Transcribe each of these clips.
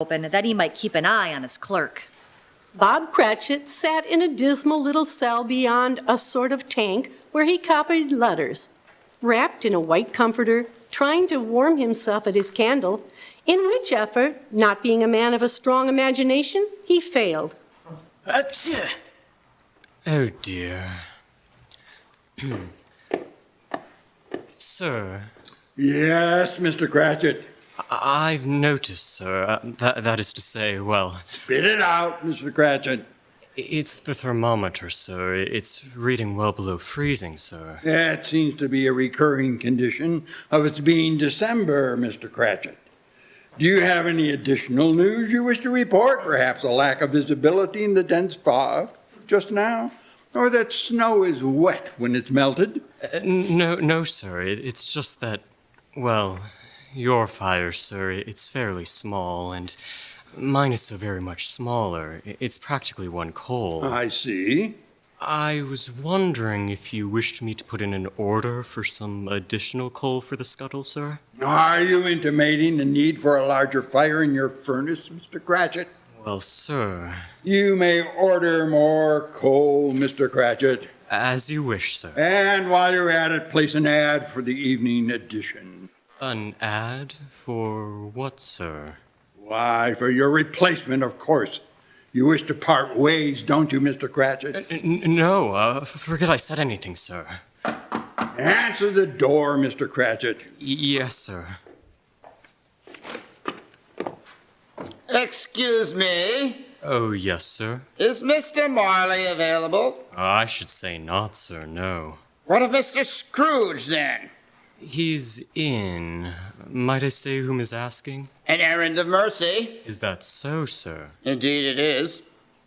open that he might keep an eye on his clerk. Bob Cratchit sat in a dismal little cell beyond a sort of tank where he copied letters. Wrapped in a white comforter, trying to warm himself at his candle, in which effort, not being a man of a strong imagination, he failed. Achoo! Oh dear. Sir. Yes, Mr. Cratchit. I've noticed, sir. That is to say, well... Spit it out, Mr. Cratchit. It's the thermometer, sir. It's reading well below freezing, sir. That seems to be a recurring condition of its being December, Mr. Cratchit. Do you have any additional news you wish to report? Perhaps a lack of visibility in the dense fog just now? Or that snow is wet when it's melted? No, sir. It's just that, well, your fire, sir, it's fairly small, and mine is so very much smaller. It's practically one coal. I see. I was wondering if you wished me to put in an order for some additional coal for the scuttle, sir? Are you intimating the need for a larger fire in your furnace, Mr. Cratchit? Well, sir... You may order more coal, Mr. Cratchit. As you wish, sir. And while you're at it, place an ad for the evening edition. An ad? For what, sir? Why, for your replacement, of course. You wish to part ways, don't you, Mr. Cratchit? No, forget I said anything, sir. Answer the door, Mr. Cratchit. Yes, sir. Excuse me. Oh, yes, sir. Is Mr. Marley available? I should say not, sir, no. What of Mr. Scrooge, then? He's in. Might I say whom is asking? An errand of mercy. Is that so, sir? Indeed it is.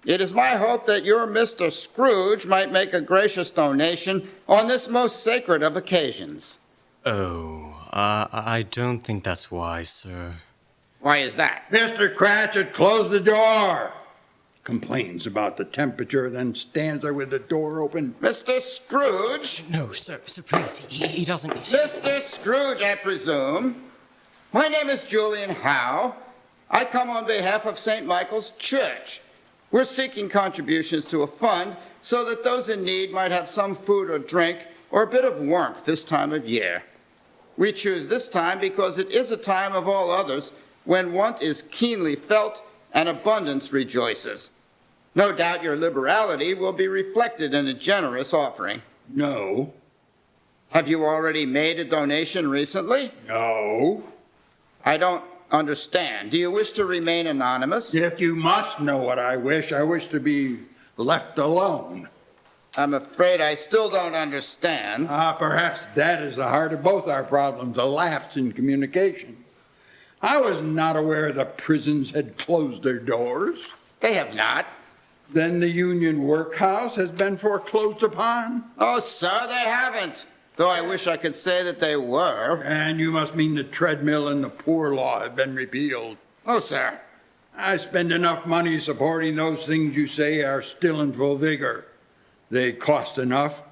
It is my hope that your Mr. Scrooge might make a gracious donation on this most sacred of occasions. Oh, I don't think that's wise, sir. Why is that? Mr. Cratchit, close the door. Complains about the temperature, then stands there with the door open. Mr. Scrooge? No, sir, please, he doesn't... Mr. Scrooge, I presume. My name is Julian Howe. I come on behalf of St. Michael's Church. We're seeking contributions to a fund so that those in need might have some food or drink or a bit of warmth this time of year. We choose this time because it is a time of all others when want is keenly felt and abundance rejoices. No doubt your liberality will be reflected in a generous offering. No. Have you already made a donation recently? No. I don't understand. Do you wish to remain anonymous? If you must know what I wish to be left alone. I'm afraid I still don't understand. Perhaps that is the heart of both our problems, a lapse in communication. I was not aware the prisons had closed their doors. They have not. Then the Union Workhouse has been foreclosed upon? Oh, sir, they haven't. Though I wish I could say that they were. And you must mean the treadmill and the poor law have been repealed. Oh, sir. I spend enough money supporting those things you say are still in full vigor. They cost enough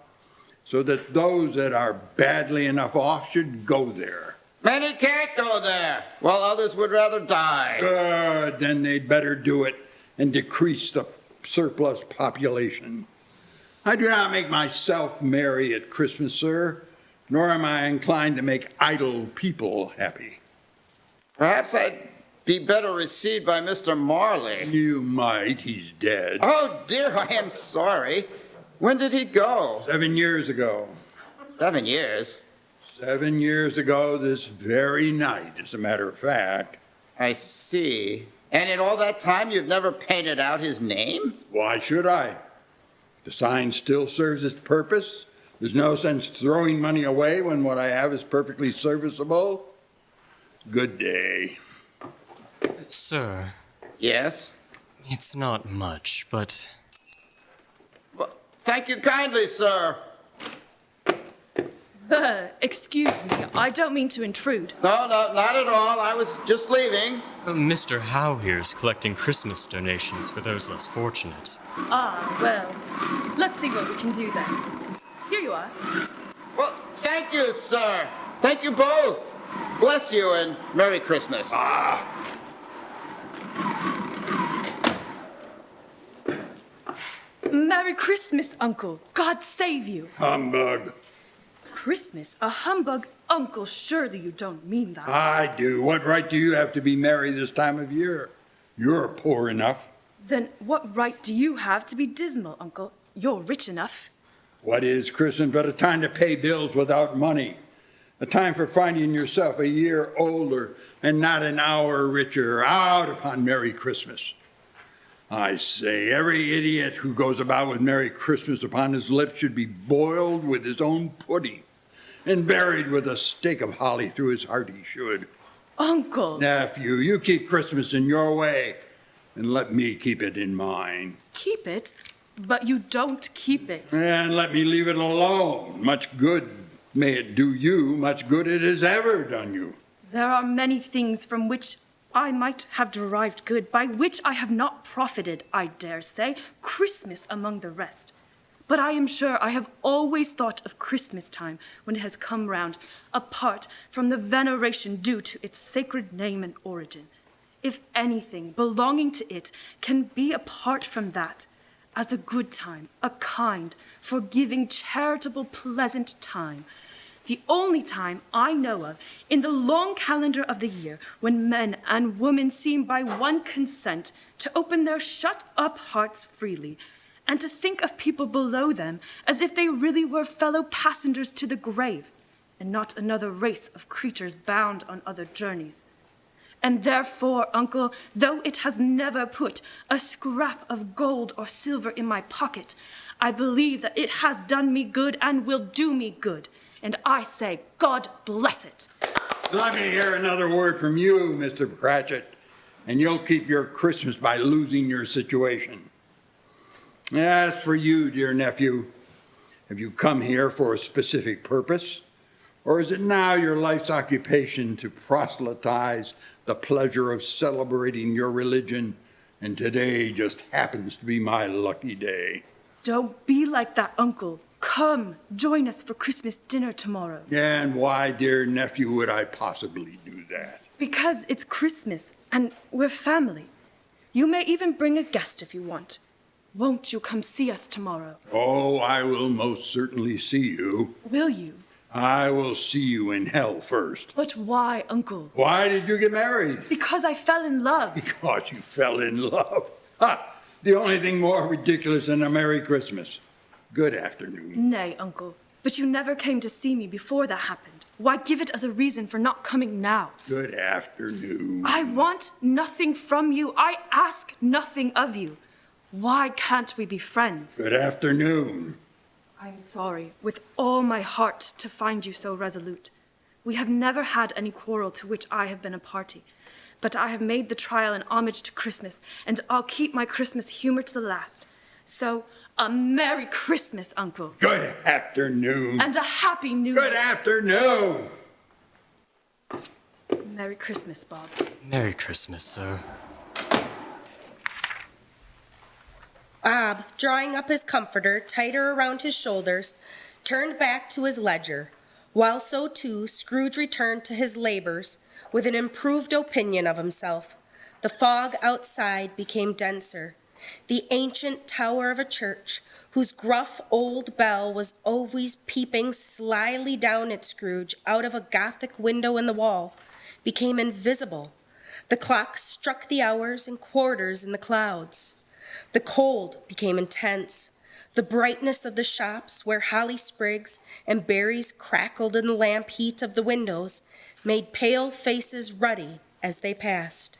so that those that are badly enough off should go there. Many can't go there, while others would rather die. Good, then they'd better do it and decrease the surplus population. I do not make myself merry at Christmas, sir, nor am I inclined to make idle people happy. Perhaps I'd be better received by Mr. Marley. You might, he's dead. Oh, dear, I am sorry. When did he go? 7 years ago. 7 years? 7 years ago this very night, as a matter of fact. I see. And in all that time you've never painted out his name? Why should I? The sign still serves its purpose. There's no sense throwing money away when what I have is perfectly serviceable. Good day. Sir. Yes? It's not much, but... Well, thank you kindly, sir. Excuse me, I don't mean to intrude. No, not at all. I was just leaving. Mr. Howe here is collecting Christmas donations for those less fortunate. Ah, well, let's see what we can do then. Here you are. Well, thank you, sir. Thank you both. Bless you and Merry Christmas. Merry Christmas, Uncle. God save you. Humbug. Christmas? A humbug? Uncle, surely you don't mean that. I do. What right do you have to be merry this time of year? You're poor enough. Then what right do you have to be dismal, Uncle? You're rich enough. What is Christmas but a time to pay bills without money? A time for finding yourself a year older and not an hour richer. Out upon Merry Christmas. I say, every idiot who goes about with Merry Christmas upon his lips should be boiled with his own pudding and buried with a stake of holly through his heart he should. Uncle! Nephew, you keep Christmas in your way and let me keep it in mine. Keep it? But you don't keep it. And let me leave it alone. Much good may it do you, much good it has ever done you. There are many things from which I might have derived good, by which I have not profited, I dare say, Christmas among the rest. But I am sure I have always thought of Christmas time, when it has come round, apart from the veneration due to its sacred name and origin. If anything belonging to it can be apart from that, as a good time, a kind, forgiving, charitable, pleasant time, the only time I know of in the long calendar of the year when men and women seem by one consent to open their shut-up hearts freely, and to think of people below them as if they really were fellow passengers to the grave, and not another race of creatures bound on other journeys. And therefore, Uncle, though it has never put a scrap of gold or silver in my pocket, I believe that it has done me good and will do me good. And I say, God bless it. Let me hear another word from you, Mr. Cratchit, and you'll keep your Christmas by losing your situation. As for you, dear nephew, have you come here for a specific purpose? Or is it now your life's occupation to proselytize the pleasure of celebrating your religion, and today just happens to be my lucky day? Don't be like that, Uncle. Come, join us for Christmas dinner tomorrow. And why, dear nephew, would I possibly do that? Because it's Christmas, and we're family. You may even bring a guest if you want. Won't you come see us tomorrow? Oh, I will most certainly see you. Will you? I will see you in hell first. But why, Uncle? Why did you get married? Because I fell in love. Because you fell in love. Ha! The only thing more ridiculous than a Merry Christmas. Good afternoon. Nay, Uncle, but you never came to see me before that happened. Why give it as a reason for not coming now? Good afternoon. I want nothing from you. I ask nothing of you. Why can't we be friends? Good afternoon. I'm sorry, with all my heart, to find you so resolute. We have never had any quarrel to which I have been a party, but I have made the trial an homage to Christmas, and I'll keep my Christmas humor to the last. So, a Merry Christmas, Uncle. Good afternoon. And a Happy New Good Year. afternoon. Merry Christmas, Bob. Merry Christmas, sir. Bob, drawing up his comforter tighter around his shoulders, turned back to his ledger, while so too Scrooge returned to his labors with an improved opinion of himself. The fog outside became denser. The ancient tower of a church, whose gruff old bell was always peeping slyly down at Scrooge out of a Gothic window in the wall, became invisible. The clock struck the hours and quarters in the clouds. The cold became intense. The brightness of the shops, where holly sprigs and berries crackled in the lamp heat of the windows, made pale faces ruddy as they passed.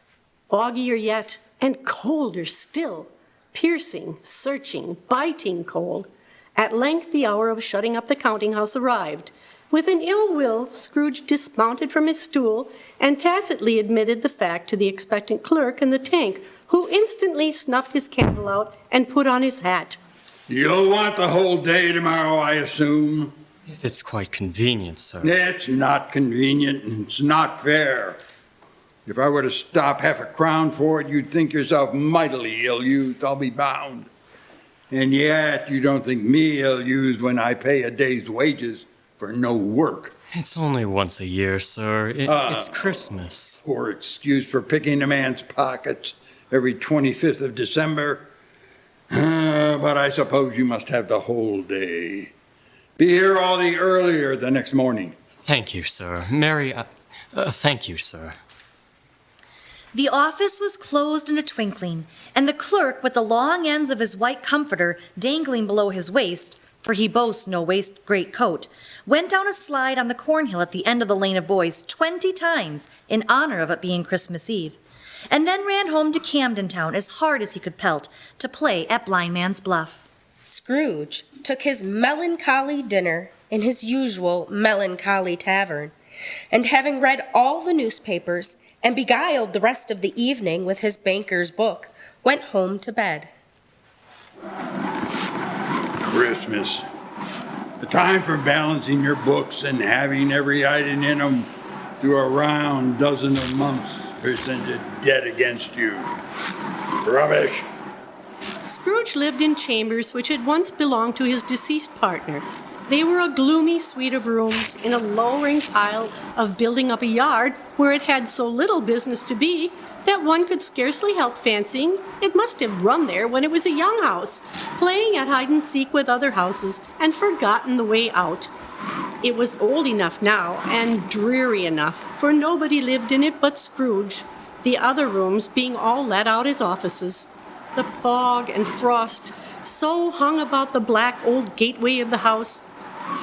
Foggier yet, and colder still, piercing, searching, biting cold. At length the hour of shutting up the counting house arrived. With an ill will, Scrooge dismounted from his stool and tacitly admitted the fact to the expectant clerk in the tank, who instantly snuffed his candle out and put on his hat. You'll want the whole day tomorrow, I assume. If it's quite convenient, sir. It's not convenient and it's not fair. If I were to stop half a crown for it, you'd think yourself mightily ill-used, I'll be bound. And yet you don't think me ill-used when I pay a day's wages for no work. It's only once a year, sir. It's Christmas. Poor excuse for picking a man's pockets every 25th of December. But I suppose you must have the whole day. Be here all the earlier the next morning. Thank you, sir. Mary, thank you, sir. The office was closed in a twinkling, and the clerk, with the long ends of his white comforter dangling below his waist, for he boasts no waist great coat, went down a slide on the cornhill at the end of the lane of boys 20 times in honor of it being Christmas Eve, and then ran home to Camden Town as hard as he could pelt to play at Blind Man's Bluff. Scrooge took his melancholy dinner in his usual melancholy tavern, and having read all the newspapers and beguiled the rest of the evening with his banker's book, went home to bed. Christmas. The time for balancing your books and having every item in them through a round dozen of months presented dead against you. Rubbish. Scrooge lived in chambers which had once belonged to his deceased partner. They were a gloomy suite of rooms in a lowering pile of building up a yard where it had so little business to be that one could scarcely help fancying it must have run there when it was a young house, playing at hide-and-seek with other houses and forgotten the way out. It was old enough now and dreary enough, for nobody lived in it but Scrooge, the other rooms being all let out as offices. The fog and frost so hung about the black old gateway of the house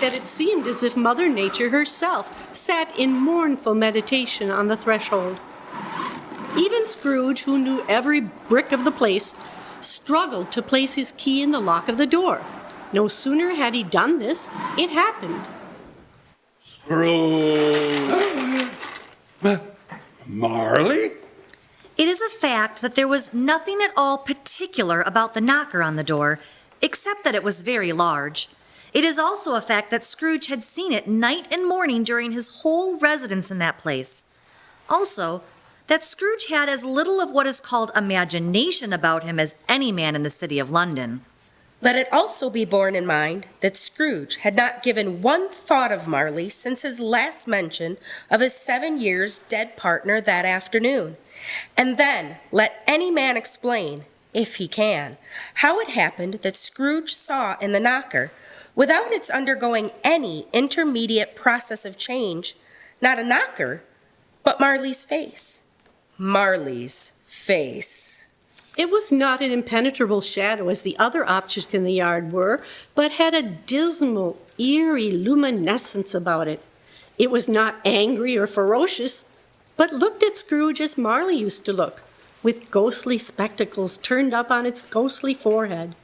that it seemed as if Mother Nature herself sat in mournful meditation on the threshold. Even Scrooge, who knew every brick of the place, struggled to place his key in the lock of the door. No sooner had he done this, it happened. Scrooge. Marley? It is a fact that there was nothing at all particular about the knocker on the door, except that it was very large. It is also a fact that Scrooge had seen it night and morning during his whole residence in that place. Also, that Scrooge had as little of what is called imagination about him as any man in the city of London. Let it also be borne in mind that Scrooge had not given one thought of Marley since his last mention of his 7 years dead partner that afternoon. And then let any man explain, if he can, how it happened that Scrooge saw in the knocker, without its undergoing any intermediate process of change, not a knocker, but Marley's face. Marley's face. It was not an impenetrable shadow as the other objects in the yard were, but had a dismal, eerie luminescence about it. It was not angry or ferocious, but looked at Scrooge as Marley used to look, with ghostly spectacles turned up on its ghostly forehead.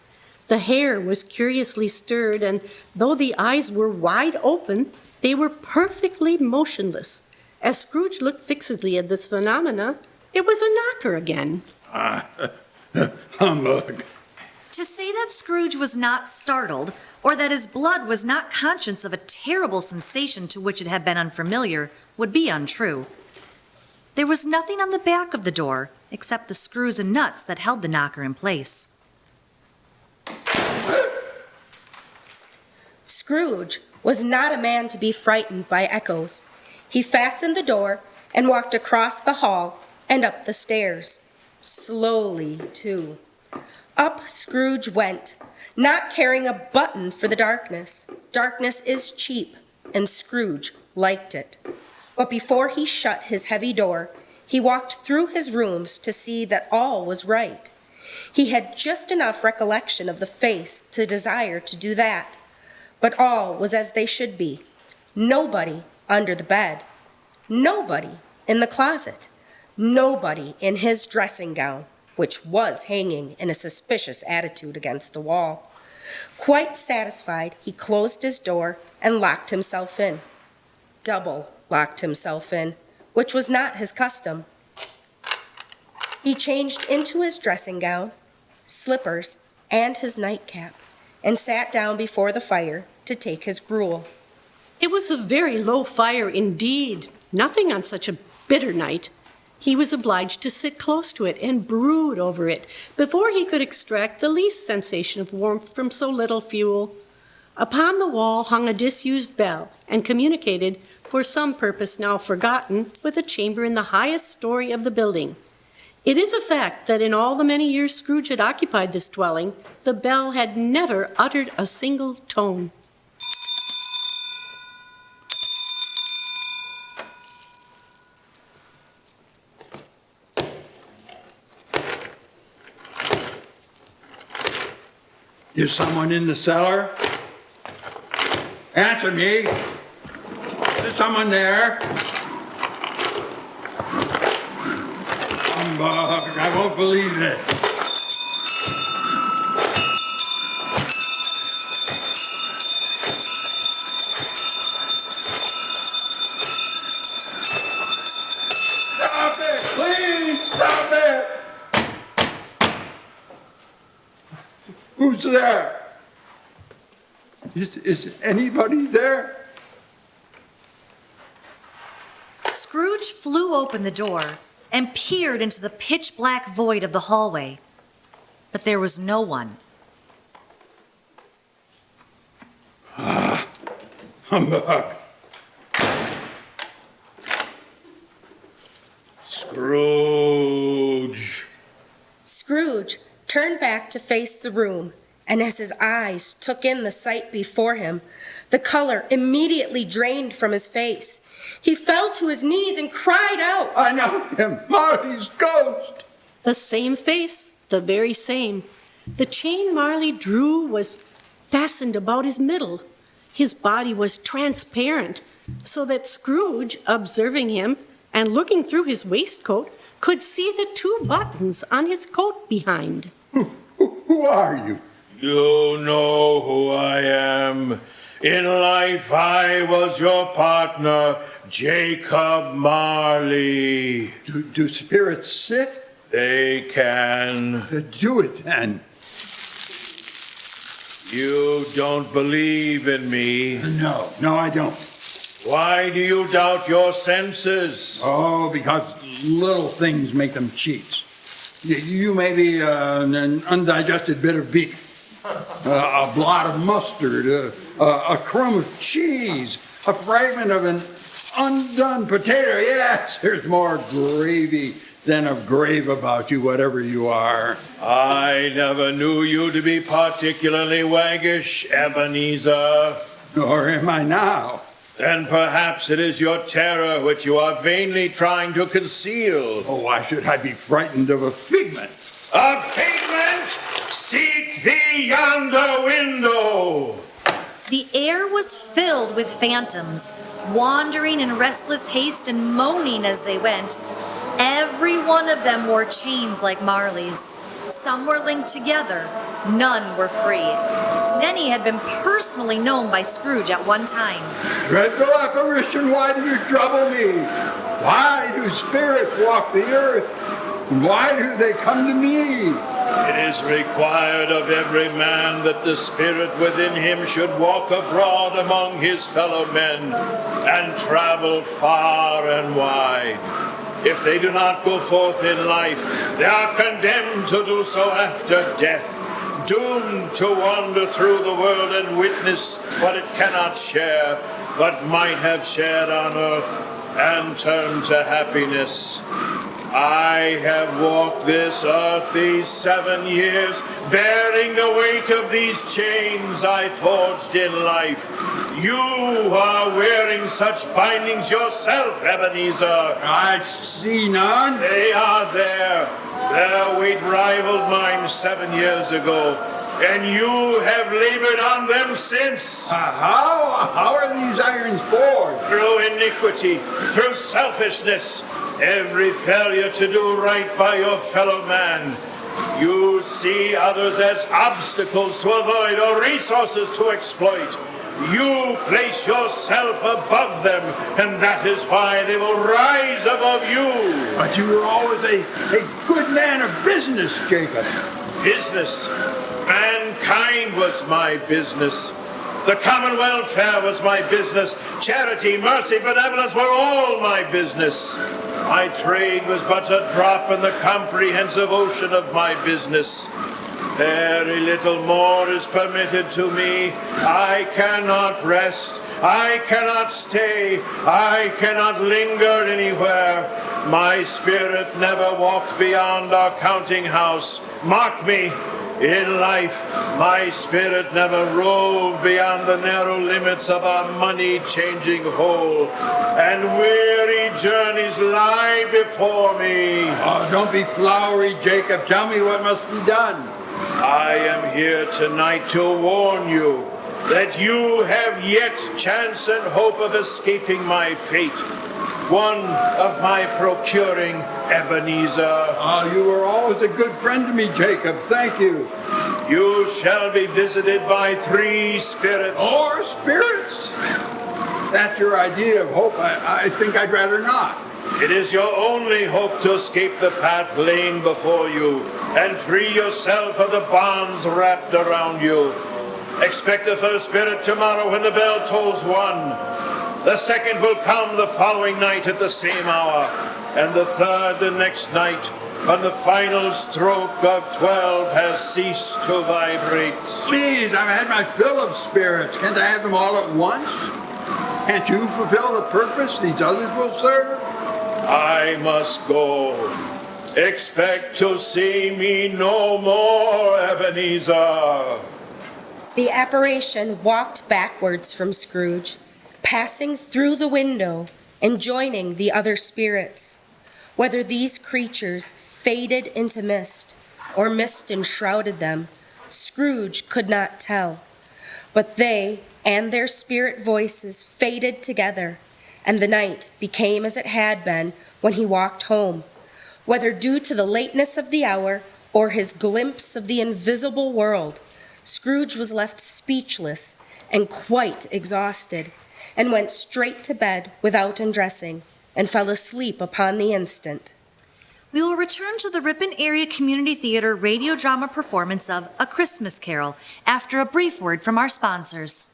The hair was curiously stirred, and though the eyes were wide open, they were perfectly motionless. As Scrooge looked fixedly at this phenomena, it was a knocker again. Humbug. To say that Scrooge was not startled, or that his blood was not conscious of a terrible sensation to which it had been unfamiliar, would be untrue. There was nothing on the back of the door except the screws and nuts that held the knocker in place. Scrooge was not a man to be frightened by echoes. He fastened the door and walked across the hall and up the stairs. Slowly, too. Up Scrooge went, not caring a button for the darkness. Darkness is cheap, and Scrooge liked it. But before he shut his heavy door, he walked through his rooms to see that all was right. He had just enough recollection of the face to desire to do that. But all was as they should be. Nobody under the bed. Nobody in the closet. Nobody in his dressing gown, which was hanging in a suspicious attitude against the wall. Quite satisfied, he closed his door and locked himself in. Double locked himself in, which was not his custom. He changed into his dressing gown, slippers, and his nightcap, and sat down before the fire to take his gruel. It was a very low fire indeed, nothing on such a bitter night. He was obliged to sit close to it and brood over it before he could extract the least sensation of warmth from so little fuel. Upon the wall hung a disused bell and communicated, for some purpose now forgotten, with a chamber in the highest story of the building. It is a fact that in all the many years Scrooge had occupied this dwelling, the bell had never uttered a single tone. Is someone in the cellar? Answer me. Is someone there? Humbug, I won't believe it. Stop it, please, stop it. Who's there? Is anybody there? Scrooge flew open the door and peered into the pitch-black void of the hallway. But there was no one. Humbug. Scrooge. Scrooge turned back to face the room, and as his eyes took in the sight before him, the color immediately drained from his face. He fell to his knees and cried out, I know him, Marley's ghost. The same face, the very same. The chain Marley drew was fastened about his middle. His body was transparent, so that Scrooge, observing him and looking through his waistcoat, could see the 2 buttons on his coat behind. Who are you? You know who I am. In life, I was your partner, Jacob Marley. Do spirits sit? They can. Do it then. You don't believe in me. No, I don't. Why do you doubt your senses? Oh, because little things make them cheats. You may be an undigested bit of beef, a blot of mustard, a crumb of cheese, a fragment of an undone potato. Yes, there's more gravy than of grave about you, whatever you are. I never knew you to be particularly waggish, Ebenezer. Nor am I now. Then perhaps it is your terror which you are vainly trying to conceal. Oh, why should I be frightened of a figment? A figment? Seek thee yonder window. The air was filled with phantoms, wandering in restless haste and moaning as they went. Every one of them wore chains like Marley's. Some were linked together, none were free. Many had been personally known by Scrooge at one time. Dreadful apparition, why do you trouble me? Why do spirits walk the earth? Why do they come to me? It is required of every man that the spirit within him should walk abroad among his fellow men and travel far and wide. If they do not go forth in life, they are condemned to do so after death, doomed to wander through the world and witness what it cannot share, but might have shared on earth and turn to happiness. I have walked this earth these 7 years, bearing the weight of these chains I forged in life. You are wearing such bindings yourself, Ebenezer. I see none. They are there. Their weight rivaled mine 7 years ago, and you have labored on them since. How are these irons forged? Through iniquity, through selfishness, every failure to do right by your fellow man. You see others as obstacles to avoid or resources to exploit. You place yourself above them, and that is why they will rise above you. But you were always a good man of business, Jacob. Business? Mankind was my business. The common welfare was my business. Charity, mercy, benevolence were all my business. My trade was but a drop in the comprehensive ocean of my business. Very little more is permitted to me. I cannot rest. I cannot stay. I cannot linger anywhere. My spirit never walked beyond our counting house. Mark me, in life, my spirit never roved beyond the narrow limits of our money-changing hole. And weary journeys lie before me. Oh, don't be flowery, Jacob. Tell me what must be done. I am here tonight to warn you that you have yet chance and hope of escaping my fate. One of my procuring, Ebenezer. Oh, you were always a good friend to me, Jacob. Thank you. You shall be visited by 3 spirits. Or spirits? That's your idea of hope. I think I'd rather not. It is your only hope to escape the path laying before you and free yourself of the bonds wrapped around you. Expect the first spirit tomorrow when the bell tolls 1. The second will come the following night at the same hour, and the third the next night when the final stroke of 12 has ceased to vibrate. Please, I've had my fill of spirits. Can't I have them all at once? Can't you fulfill the purpose these others will serve? I must go. Expect to see me no more, Ebenezer. The apparition walked backwards from Scrooge, passing through the window and joining the other spirits. Whether these creatures faded into mist or mist enshrouded them, Scrooge could not tell. But they and their spirit voices faded together, and the night became as it had been when he walked home. Whether due to the lateness of the hour or his glimpse of the invisible world, Scrooge was left speechless and quite exhausted, and went straight to bed without undressing, and fell asleep upon the instant. We will return to the Ripon Area Community Theatre radio drama performance of A Christmas Carol after a brief word from our sponsors.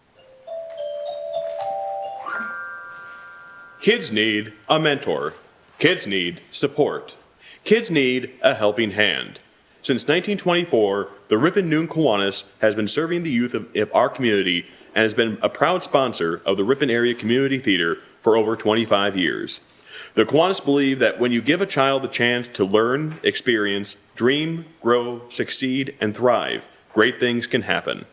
Kids need a mentor. Kids need support. Kids need a helping hand. Since 1924, the Ripon Noon Kiwanis has been serving the youth of our community and has been a proud sponsor of the Ripon Area Community Theatre for over 25 years. The Kiwanis believe that when you give a child the chance to learn, experience, dream, grow, succeed, and thrive, great things can happen.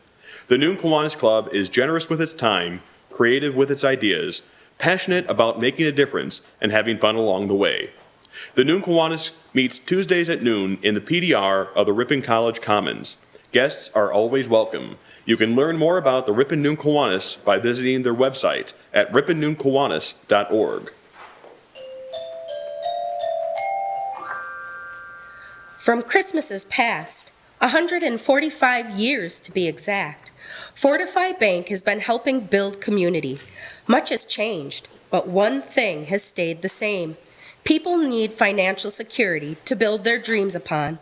The Noon Kiwanis Club is generous with its time, creative with its ideas, passionate about making a difference, and having fun along the way. The Noon Kiwanis meets Tuesdays at noon in the PDR of the Ripon College Commons. Guests are always welcome. You can learn more about the Ripon Noon Kiwanis by visiting their website at riponnoonkiwanis.org. From Christmases past, 145 years to be exact, Fortify Bank has been helping build community. Much has changed, but one thing has stayed the same. People need financial security to build their dreams upon.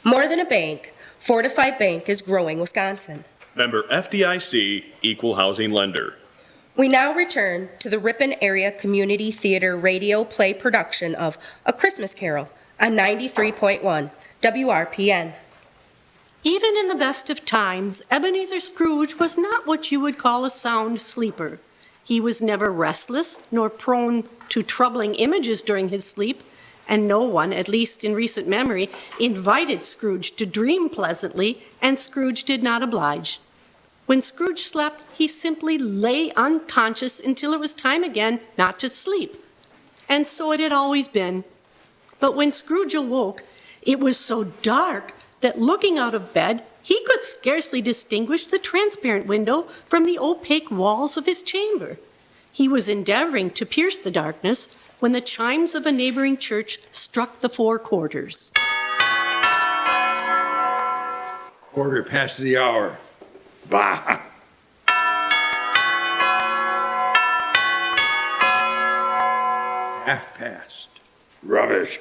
More than a bank, Fortify Bank is growing Wisconsin. Member FDIC, Equal Housing Lender. We now return to the Ripon Area Community Theatre radio play production of A Christmas Carol on 93.1 WRPN. Even in the best of times, Ebenezer Scrooge was not what you would call a sound sleeper. He was never restless nor prone to troubling images during his sleep, and no one, at least in recent memory, invited Scrooge to dream pleasantly, and Scrooge did not oblige. When Scrooge slept, he simply lay unconscious until it was time again not to sleep. And so it had always been. But when Scrooge awoke, it was so dark that looking out of bed, he could scarcely distinguish the transparent window from the opaque walls of his chamber. He was endeavoring to pierce the darkness when the chimes of a neighboring church struck the 4 quarters. Quarter past the hour. Bah! Half past. Rubbish.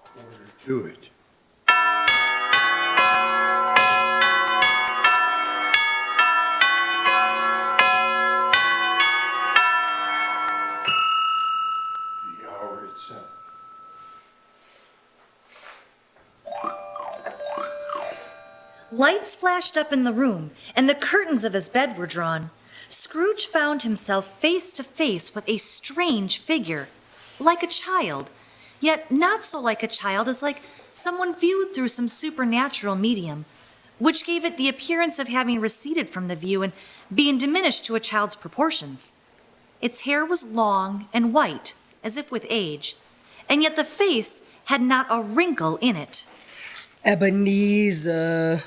Quarter to it. The hour itself. Lights flashed up in the room, and the curtains of his bed were drawn. Scrooge found himself face to face with a strange figure, like a child, yet not so like a child as like someone viewed through some supernatural medium, which gave it the appearance of having receded from the view and being diminished to a child's proportions. Its hair was long and white, as if with age, and yet the face had not a wrinkle in it. Ebenezer,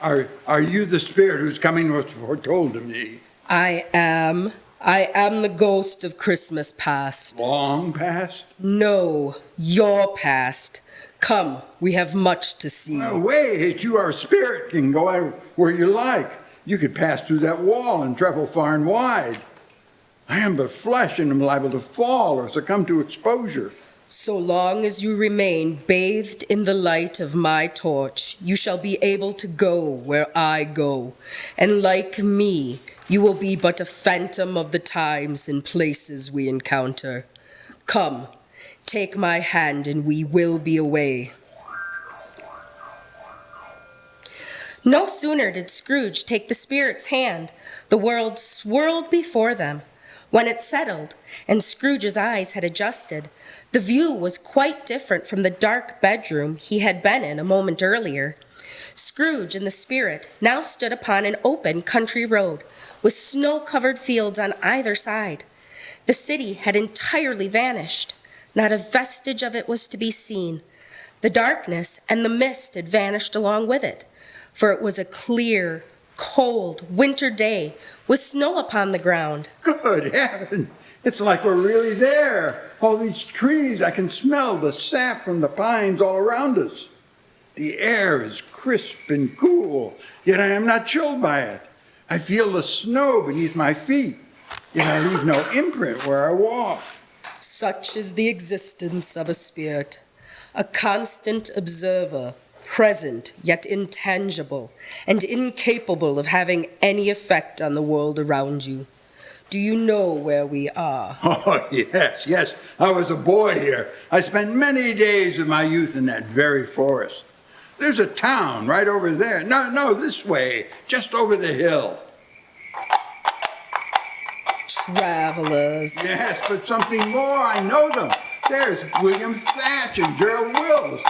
Are you the spirit whose coming was foretold to me? I am. I am the ghost of Christmas past. Long past? No, your past. Come, we have much to see. No, wait, you are a spirit, can go out where you like. You could pass through that wall and travel far and wide. I am but flesh and am liable to fall or succumb to exposure. So long as you remain bathed in the light of my torch, you shall be able to go where I go. And like me, you will be but a phantom of the times and places we encounter. Come, take my hand and we will be away. No sooner did Scrooge take the spirit's hand, the world swirled before them. When it settled and Scrooge's eyes had adjusted, the view was quite different from the dark bedroom he had been in a moment earlier. Scrooge and the spirit now stood upon an open country road with snow-covered fields on either side. The city had entirely vanished. Not a vestige of it was to be seen. The darkness and the mist had vanished along with it, for it was a clear, cold winter day with snow upon the ground. Good heaven, it's like we're really there. All these trees, I can smell the sap from the pines all around us. The air is crisp and cool, yet I am not chilled by it. I feel the snow beneath my feet, yet I leave no imprint where I walk. Such is the existence of a spirit, a constant observer, present yet intangible, and incapable of having any effect on the world around you. Do you know where we are? Oh, yes. I was a boy here. I spent many days of my youth in that very forest. There's a town right over there. No, this way, just over the hill. Travelers. Yes, but something more. I know them. There's William Thatch and Gerald Wills.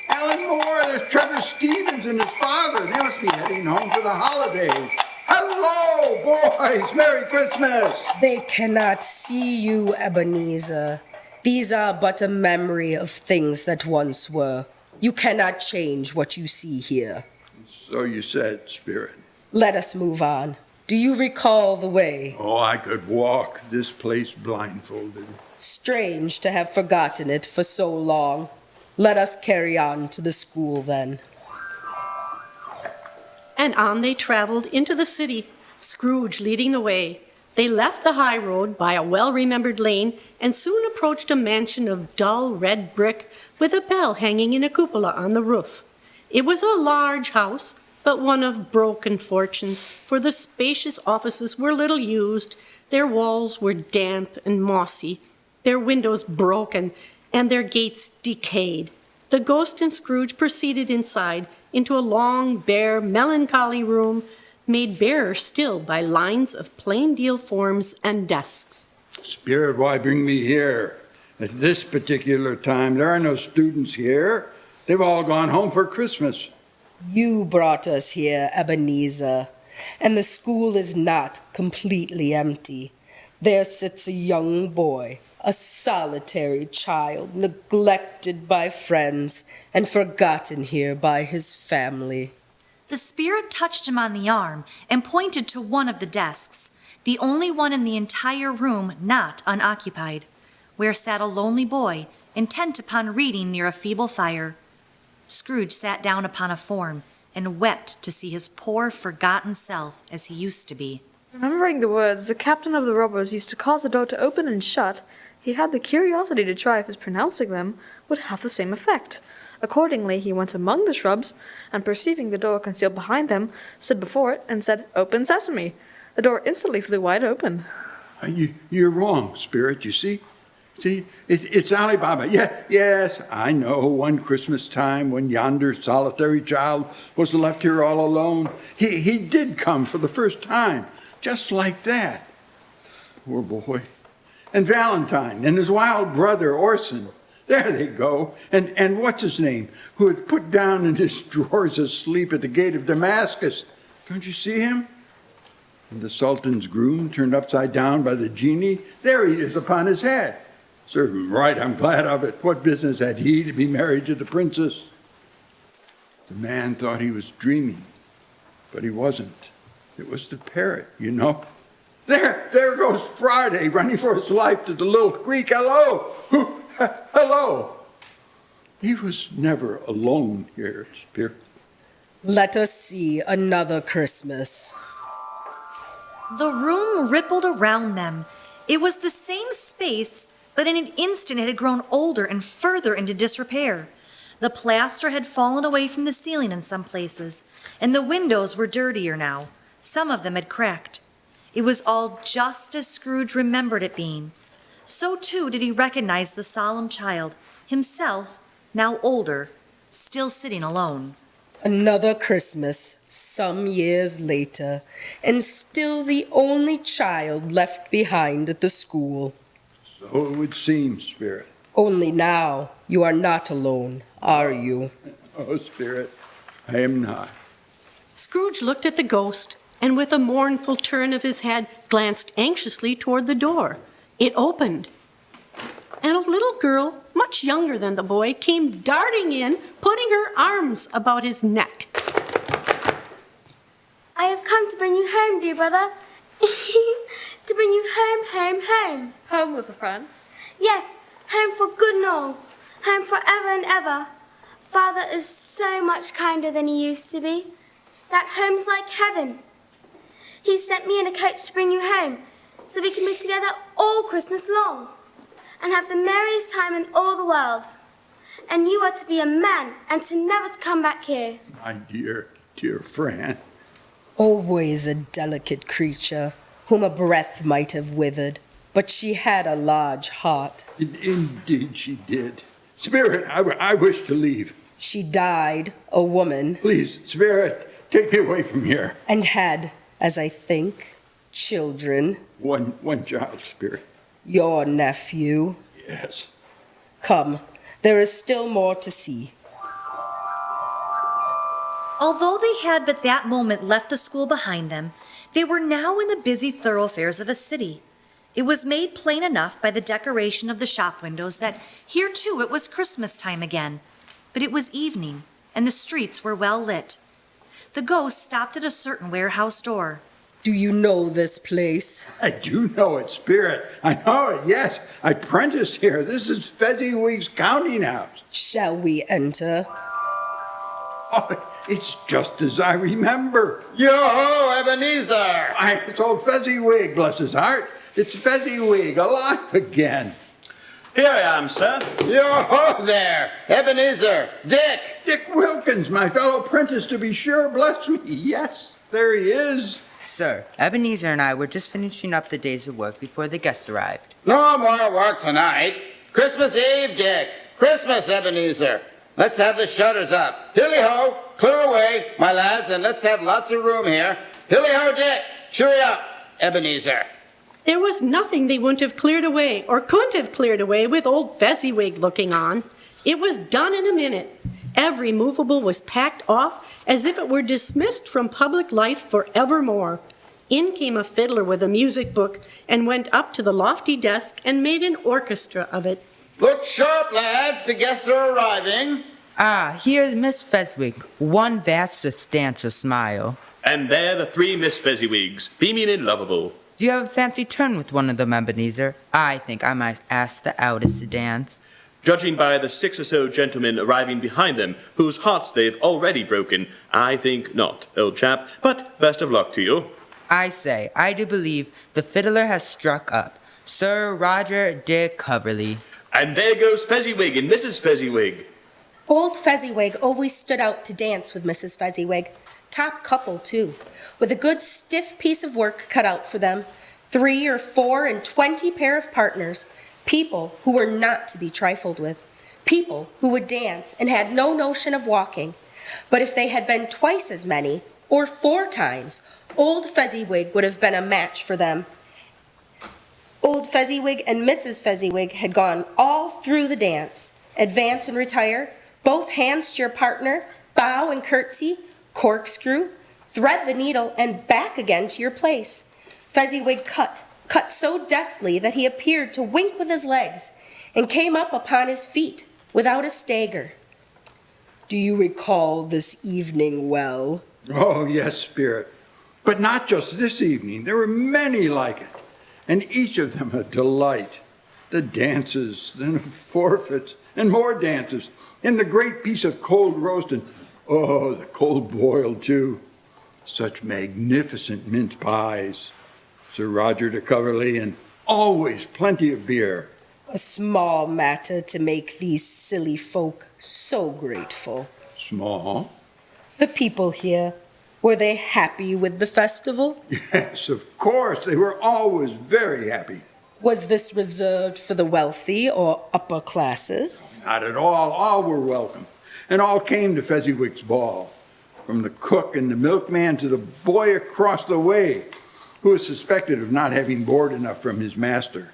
Alan Moore, there's Trevor Stevens and his father. They must be heading home for the holidays. Hello, boys. Merry Christmas. They cannot see you, Ebenezer. These are but a memory of things that once were. You cannot change what you see here. So you said, Spirit. Let us move on. Do you recall the way? Oh, I could walk this place blindfolded. Strange to have forgotten it for so long. Let us carry on to the school then. And on they traveled into the city, Scrooge leading the way. They left the high road by a well-remembered lane and soon approached a mansion of dull red brick with a bell hanging in a cupola on the roof. It was a large house, but one of broken fortunes, for the spacious offices were little used, their walls were damp and mossy, their windows broken, and their gates decayed. The ghost and Scrooge proceeded inside into a long, bare, melancholy room, made barer still by lines of plain deal forms and desks. Spirit, why bring me here? At this particular time, there are no students here. They've all gone home for Christmas. You brought us here, Ebenezer, and the school is not completely empty. There sits a young boy, a solitary child, neglected by friends and forgotten here by his family. The spirit touched him on the arm and pointed to one of the desks, the only one in the entire room not unoccupied, where sat a lonely boy, intent upon reading near a feeble fire. Scrooge sat down upon a form and wept to see his poor, forgotten self as he used to be. Remembering the words the captain of the robbers used to cause the door to open and shut, he had the curiosity to try if his pronouncing them would have the same effect. Accordingly, he went among the shrubs, and perceiving the door concealed behind them, stood before it and said, "Open sesame." The door instantly flew wide open. You're wrong, Spirit, you see. See, it's Alibaba. Yes, I know. One Christmas time when yonder solitary child was left here all alone, he did come for the first time, just like that. Poor boy. And Valentine and his wild brother Orson. There they go. And what's his name, who had put down in his drawers asleep at the gate of Damascus. Don't you see him? And the Sultan's groom turned upside down by the genie. There he is upon his head. Serve him right, I'm glad of it. What business had he to be married to the princess? The man thought he was dreaming, but he wasn't. It was the parrot, you know. There goes Friday, running for his life to the little creek. Hello! Hello! He was never alone here, Spirit. Let us see another Christmas. The room rippled around them. It was the same space, but in an instant it had grown older and further into disrepair. The plaster had fallen away from the ceiling in some places, and the windows were dirtier now. Some of them had cracked. It was all just as Scrooge remembered it being. So too did he recognize the solemn child, himself, now older, still sitting alone. Another Christmas, some years later, and still the only child left behind at the school. So it would seem, Spirit. Only now you are not alone, are you? Oh, Spirit, I am not. Scrooge looked at the ghost and with a mournful turn of his head glanced anxiously toward the door. It opened, and a little girl, much younger than the boy, came darting in, putting her arms about his neck. I have come to bring you home, dear brother. To bring you home. Home with a friend. Yes, home for good and all. Home forever and ever. Father is so much kinder than he used to be. That home's like heaven. He sent me in a coach to bring you home, so we can be together all Christmas long and have the merriest time in all the world. And you are to be a man and to never to come back here. My dear Fran. Always a delicate creature, whom a breath might have withered, but she had a large heart. Indeed she did. Spirit, I wish to leave. She died a woman. Please, Spirit, take me away from here. And had, as I think, children. One child, Spirit. Your nephew. Yes. Come, there is still more to see. Although they had but that moment left the school behind them, they were now in the busy thoroughfares of a city. It was made plain enough by the decoration of the shop windows that here too it was Christmas time again, but it was evening, and the streets were well lit. The ghost stopped at a certain warehouse door. Do you know this place? I do know it, Spirit. I know it, yes. I apprenticed here. This is Fezziwig's counting house. Shall we enter? Oh, it's just as I remember. Yo-ho, Ebenezer! It's old Fezziwig, bless his heart. It's Fezziwig, alive again. Here I am, sir. Yo-ho there! Ebenezer! Dick! Dick Wilkins, my fellow apprentice, to be sure, bless me. Yes, there he is. Sir, Ebenezer and I were just finishing up the day's work before the guests arrived. No more work tonight. Christmas Eve, Dick. Christmas, Ebenezer. Let's have the shutters up. Hilly-ho, clear away, my lads, and let's have lots of room here. Hilly-ho, Dick. Cheery up, Ebenezer. There was nothing they wouldn't have cleared away or couldn't have cleared away with old Fezziwig looking on. It was done in a minute. Every movable was packed off as if it were dismissed from public life forevermore. In came a fiddler with a music book and went up to the lofty desk and made an orchestra of it. Look sharp, lads. The guests are arriving. Ah, here's Miss Fezziwig, one vast substantial smile. And there the three Miss Fezziwigs, beaming and lovable. Do you have a fancy turn with one of them, Ebenezer? I think I might ask the eldest to dance. Judging by the 6 or so gentlemen arriving behind them, whose hearts they've already broken, I think not, old chap, but best of luck to you. I say, I do believe the fiddler has struck up. Sir Roger Dick Coverley. And there goes Fezziwig and Mrs. Fezziwig. Old Fezziwig always stood out to dance with Mrs. Fezziwig. Top couple, too, with a good stiff piece of work cut out for them. 3 or 4 and 20 pair of partners. People who were not to be trifled with. People who would dance and had no notion of walking. But if they had been twice as many, or 4 times, old Fezziwig would have been a match for them. Old Fezziwig and Mrs. Fezziwig had gone all through the dance. Advance and retire, both hands to your partner, bow and curtsy, corkscrew, thread the needle, and back again to your place. Fezziwig cut so deftly that he appeared to wink with his legs, and came up upon his feet without a stagger. Do you recall this evening well? Oh, yes, Spirit. But not just this evening. There were many like it, and each of them a delight. The dances, then forfeits, and more dances, and the great piece of cold roast, and oh, the cold boiled too. Such magnificent mince pies. Sir Roger de Coverley, and always plenty of beer. A small matter to make these silly folk so grateful. Small? The people here, were they happy with the festival? Yes, of course. They were always very happy. Was this reserved for the wealthy or upper classes? Not at all. All were welcome, and all came to Fezziwig's ball. From the cook and the milkman to the boy across the way, who was suspected of not having board enough from his master.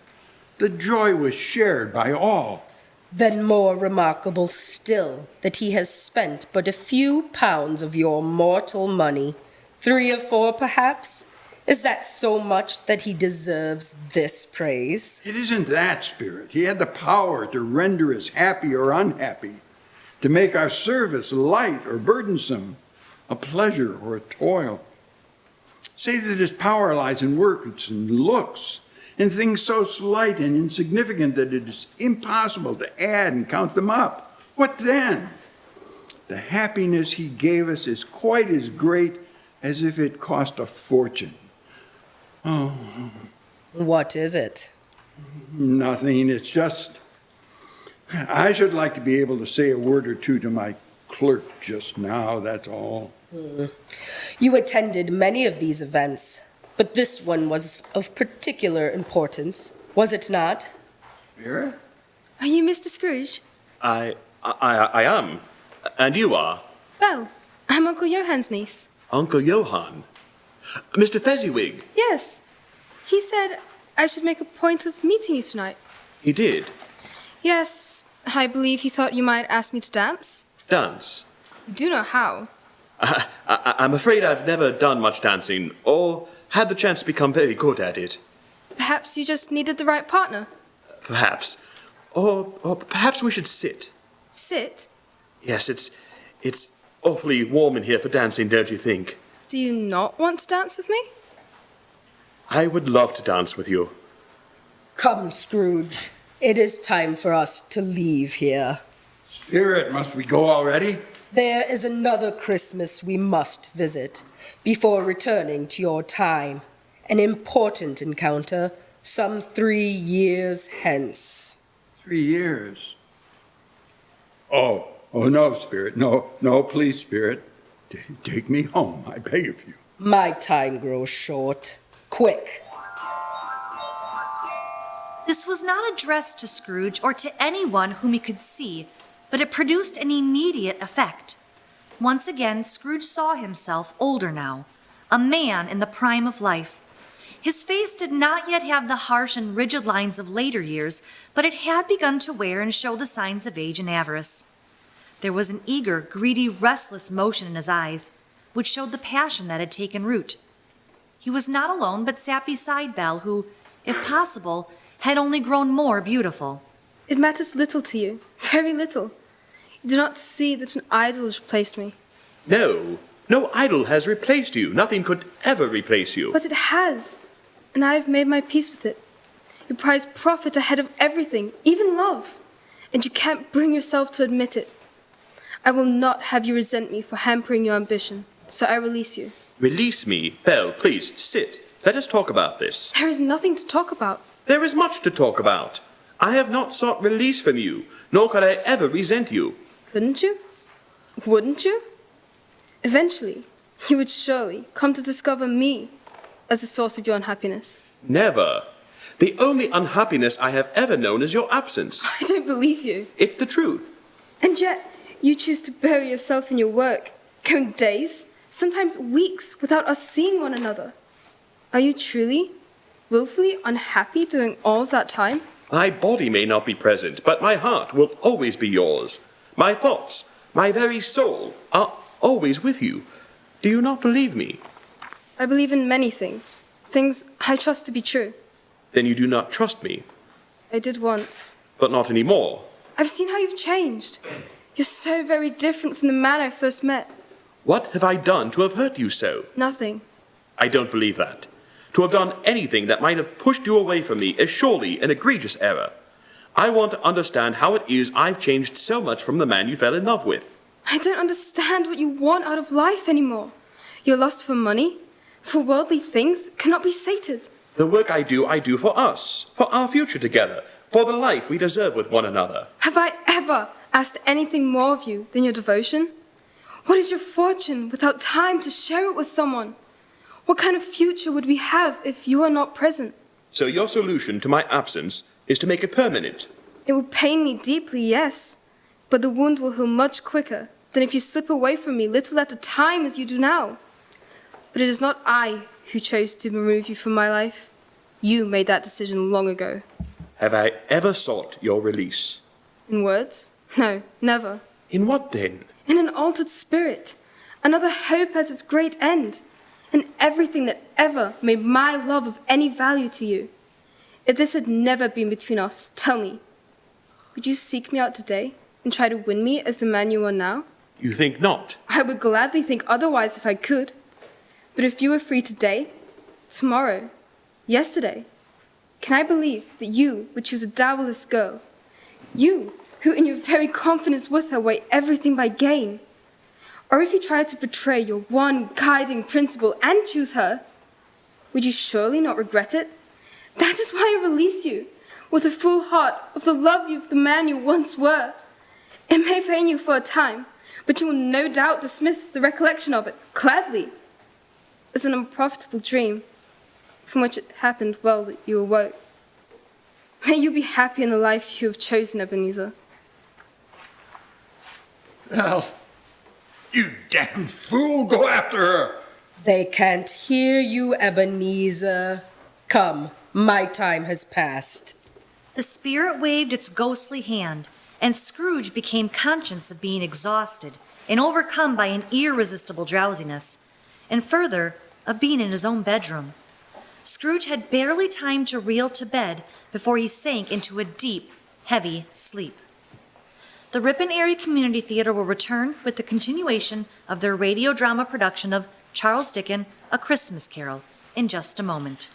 The joy was shared by all. Then more remarkable still that he has spent but a few pounds of your mortal money, 3 or 4 perhaps. Is that so much that he deserves this praise? It isn't that, Spirit. He had the power to render us happy or unhappy, to make our service light or burdensome, a pleasure or a toil. Say that his power lies in words and looks, in things so slight and insignificant that it is impossible to add and count them up. What then? The happiness he gave us is quite as great as if it cost a fortune. Oh. What is it? Nothing. It's just, I should like to be able to say a word or two to my clerk just now, that's all. You attended many of these events, but this one was of particular importance, was it not? Spirit? Are you Mr. Scrooge? I am. And you are? Well, I'm Uncle Johann's niece. Uncle Johann. Mr. Fezziwig. Yes. He said I should make a point of meeting you tonight. He did. Yes, I believe he thought you might ask me to dance. Dance? You do know how. I'm afraid I've never done much dancing, or had the chance to become very good at it. Perhaps you just needed the right partner. Perhaps. Or perhaps we should sit. Sit? Yes, it's awfully warm in here for dancing, don't you think? Do you not want to dance with me? I would love to dance with you. Come, Scrooge. It is time for us to leave here. Spirit, must we go already? There is another Christmas we must visit before returning to your time. An important encounter some 3 years hence. 3 years? Oh, no, Spirit. No, please, Spirit. Take me home, I beg of you. My time grows short. Quick. This was not addressed to Scrooge or to anyone whom he could see, but it produced an immediate effect. Once again, Scrooge saw himself older now, a man in the prime of life. His face did not yet have the harsh and rigid lines of later years, but it had begun to wear and show the signs of age and avarice. There was an eager, greedy, restless motion in his eyes, which showed the passion that had taken root. He was not alone, but sat beside Belle, who, if possible, had only grown more beautiful. It matters little to you, very little. You do not see that an idol has replaced me. No idol has replaced you. Nothing could ever replace you. But it has, and I have made my peace with it. You prize profit ahead of everything, even love, and you can't bring yourself to admit it. I will not have you resent me for hampering your ambition, so I release you. Release me? Belle, please, sit. Let us talk about this. There is nothing to talk about. There is much to talk about. I have not sought release from you, nor could I ever resent you. Couldn't you? Wouldn't you? Eventually, you would surely come to discover me as the source of your unhappiness. Never. The only unhappiness I have ever known is your absence. I don't believe you. It's the truth. And yet, you choose to bury yourself in your work, going days, sometimes weeks, without us seeing one another. Are you truly, willfully unhappy during all of that time? My body may not be present, but my heart will always be yours. My thoughts, my very soul, are always with you. Do you not believe me? I believe in many things, things I trust to be true. Then you do not trust me. I did once. But not anymore. I've seen how you've changed. You're so very different from the man I first met. What have I done to have hurt you so? Nothing. I don't believe that. To have done anything that might have pushed you away from me is surely an egregious error. I want to understand how it is I've changed so much from the man you fell in love with. I don't understand what you want out of life anymore. Your lust for money, for worldly things, cannot be sated. The work I do for us, for our future together, for the life we deserve with one another. Have I ever asked anything more of you than your devotion? What is your fortune without time to share it with someone? What kind of future would we have if you are not present? So your solution to my absence is to make it permanent. It will pain me deeply, yes, but the wound will heal much quicker than if you slip away from me little at a time as you do now. But it is not I who chose to remove you from my life. You made that decision long ago. Have I ever sought your release? In words? No, never. In what then? In an altered spirit. Another hope has its great end. And everything that ever made my love of any value to you. If this had never been between us, tell me, would you seek me out today and try to win me as the man you are now? You think not? I would gladly think otherwise if I could. But if you were free today, tomorrow, yesterday, can I believe that you would choose a dowerless girl? You, who in your very confidence with her weigh everything by gain. Or if you tried to betray your one guiding principle and choose her, would you surely not regret it? That is why I release you, with a full heart of the love of the man you once were. It may pain you for a time, but you will no doubt dismiss the recollection of it gladly, as an unprofitable dream, from which it happened well that you awoke. May you be happy in the life you have chosen, Ebenezer. Well, you damn fool, go after her. They can't hear you, Ebenezer. Come, my time has passed. The spirit waved its ghostly hand, and Scrooge became conscious of being exhausted and overcome by an irresistible drowsiness, and further, of being in his own bedroom. Scrooge had barely time to reel to bed before he sank into a deep, heavy sleep. The Ripon Area Community Theatre will return with the continuation of their radio drama production of Charles Dickens' A Christmas Carol in just a moment.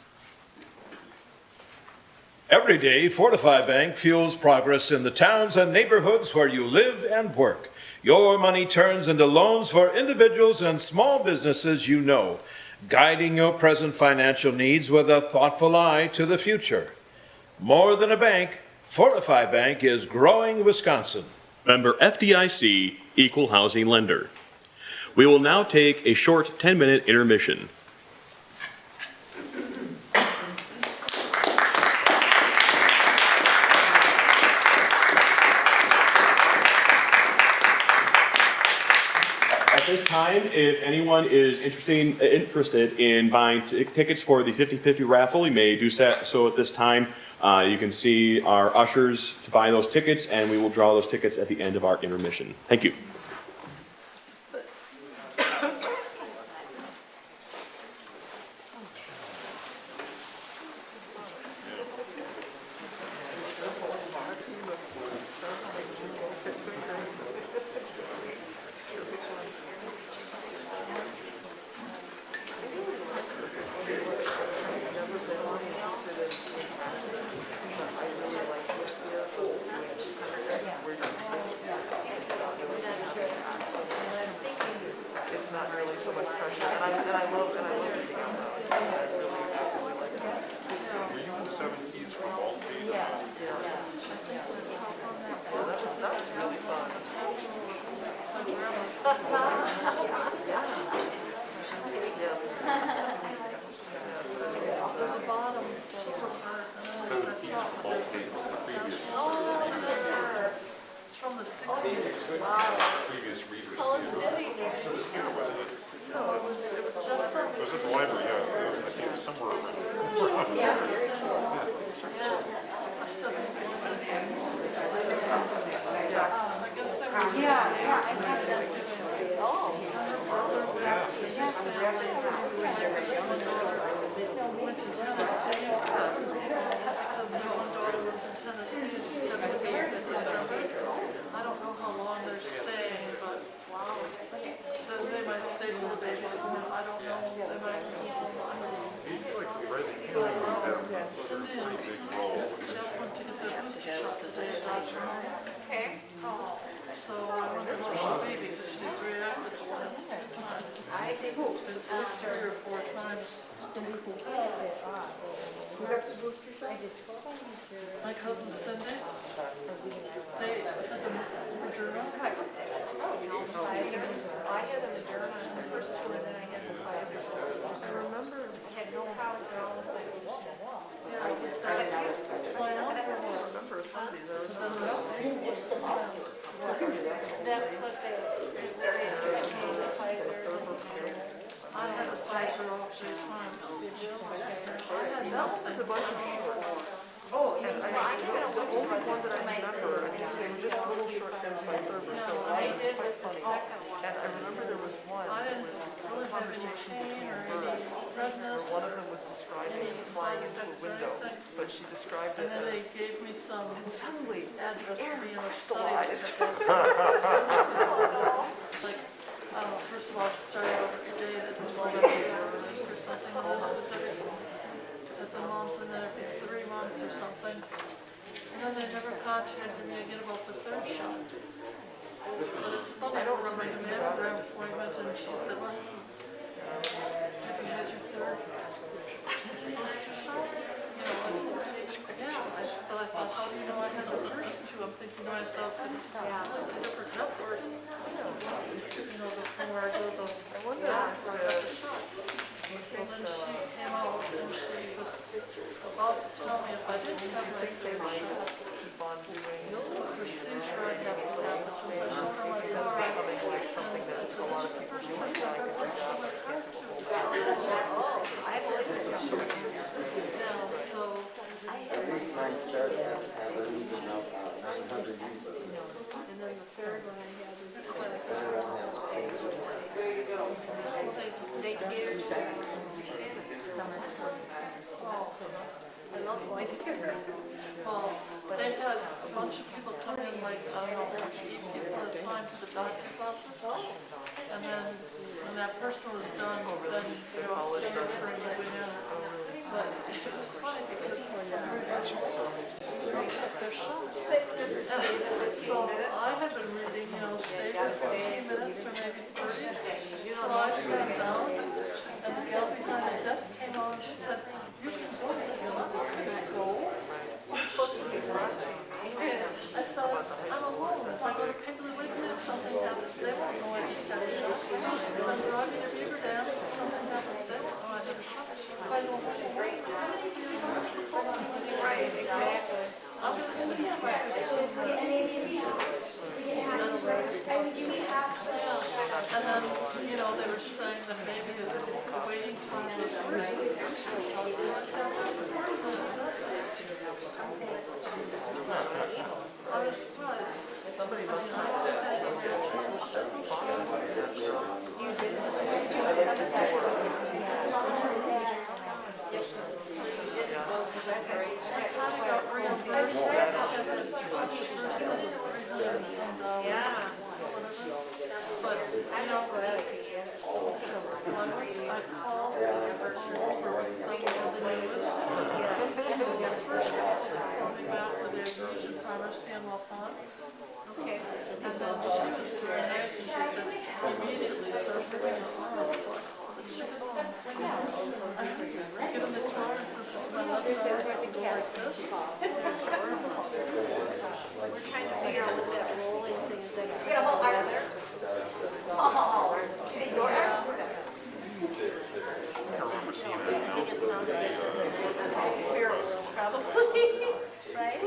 Every day, Fortify Bank fuels progress in the towns and neighborhoods where you live and work. Your money turns into loans for individuals and small businesses you know, guiding your present financial needs with a thoughtful eye to the future. More than a bank, Fortify Bank is growing Wisconsin. Member FDIC, Equal Housing Lender. We will now take a short 10-minute intermission. At this time, if anyone is interested in buying tickets for the 50/50 raffle, you may do so at this time. You can see our ushers to buy those tickets, and we will draw those tickets at the end of our intermission. Thank you. I don't know how long they're staying, but wow, they might stay till the baby's born. I don't know. They might. Cindy and Jeff went to get their booster shot today at Dr. Okay. So I wonder how the baby, because she's reacted the last 2 times. It's 3 or 4 times. My cousin Cindy, they had the Moderna. I had the Moderna in the first 2, and then I had the Pfizer. I remember I had no house at all. Yeah, I just thought, my uncle will remember somebody. There was that's what they said. The Pfizer. I had a Pfizer all 3 times. I had no. There's a bunch of shorts. Oh, and I had the only one that I remember. They were just little short things by Thurber. So I did with the second one. And I remember there was one that was conversation between her where one of them was describing flying into a window, but she described it as. And then they gave me some suddenly address to be in a crystallized. Like, first of all, it started out with the day that the 12 or something, and then it was every at the month, and then every 3 months or something. And then they never contacted me again about the 3rd shot. But it's funny, I don't remember the mammogram appointment, and she said, well, have you had your 3rd booster shot? You know, yeah. But I thought, how do you know I had the first 2? I'm thinking to myself, this is a different network. You know, before I go to the doctor, I got the shot. And then she came out and she was about to tell me if I didn't have my 3rd shot, the procedure I'd have to have was with a shot on my arm. Like something that a lot of people do. I've always been sure. Yeah, so and then the 3rd one I had was clinical. There you go. They catered to oh, I love going there. Well, they had a bunch of people come in, like, I don't know, 8 people at a time to the doctor's office. And then when that person was done, then, you know, they were bringing it in. But it was funny because everybody got their shot. So I had been reading, you know, stay for 15 minutes or maybe 30. So I sat down, and the gal behind the desk came on, and she said, you can go, I'm supposed to be watching. I said, I'm alone. If I go to Piggly Wiggly, if something happens, they won't know I just had a shot. If I'm driving to Beaver Dam, if something happens, they won't know I had a shot. If I know what to do, that's right, exactly. I'm going to see if I can do something. And then, you know, they were saying that maybe the waiting time was great. I was surprised. Somebody must have yeah. But I know I called okay. And then she was very nice and she said immediately started moving her arms like the chickens. Given the charge for my left arm, I can go like this. We're trying to figure out what that rolling thing is. You got a whole arm there? Oh, is it your arm? I think it sounded like spirits, probably. Right?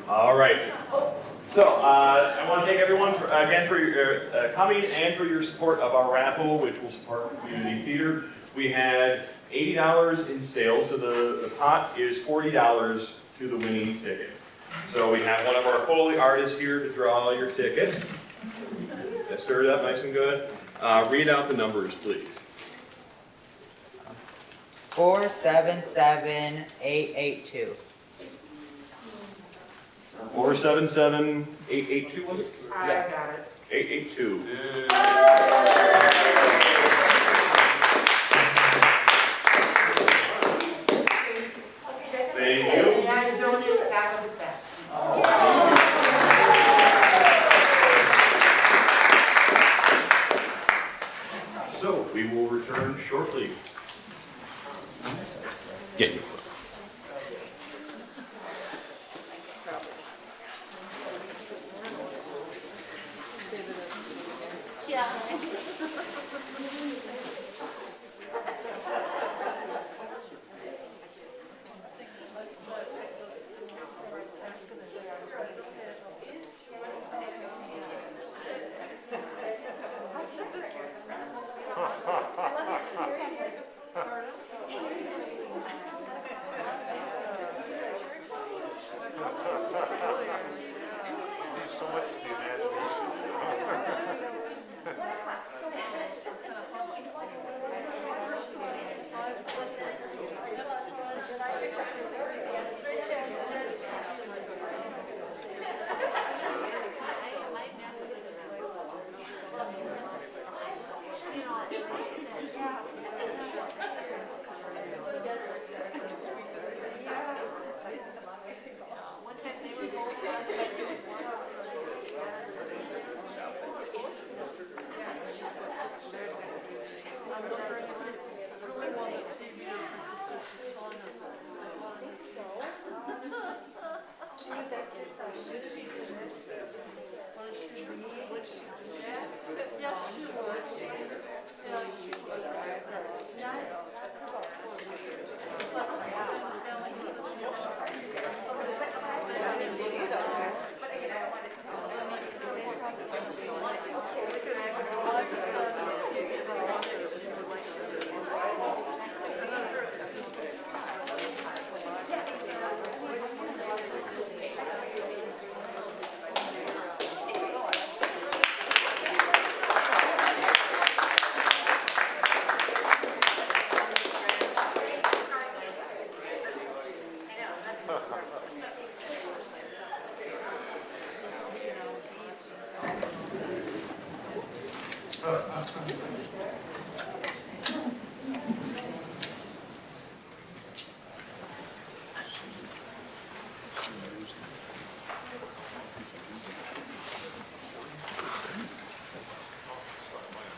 All right. So I want to thank everyone again for your coming and for your support of our raffle, which will support the community theater. We had $80 in sales, so the pot is $40 to the winning ticket. So we have one of our Foley artists here to draw your ticket. Stir it up nice and good. Read out the numbers, please. 477882. 477882, was it? I got it. 882. Thank you. So we will return shortly. Get you.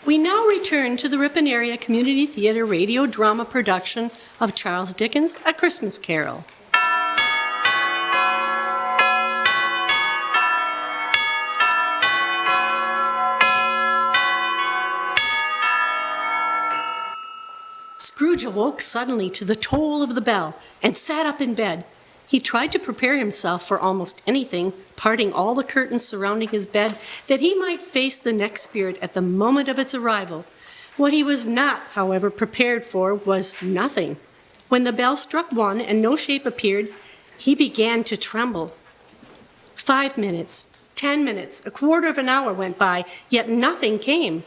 We now return to the Ripon Area Community Theatre radio drama production of Charles Dickens' A Christmas Carol. Scrooge awoke suddenly to the toll of the bell and sat up in bed. He tried to prepare himself for almost anything, parting all the curtains surrounding his bed, that he might face the next spirit at the moment of its arrival. What he was not, however, prepared for was nothing. When the bell struck one and no shape appeared, he began to tremble. 5 minutes, 10 minutes, a quarter of an hour went by, yet nothing came.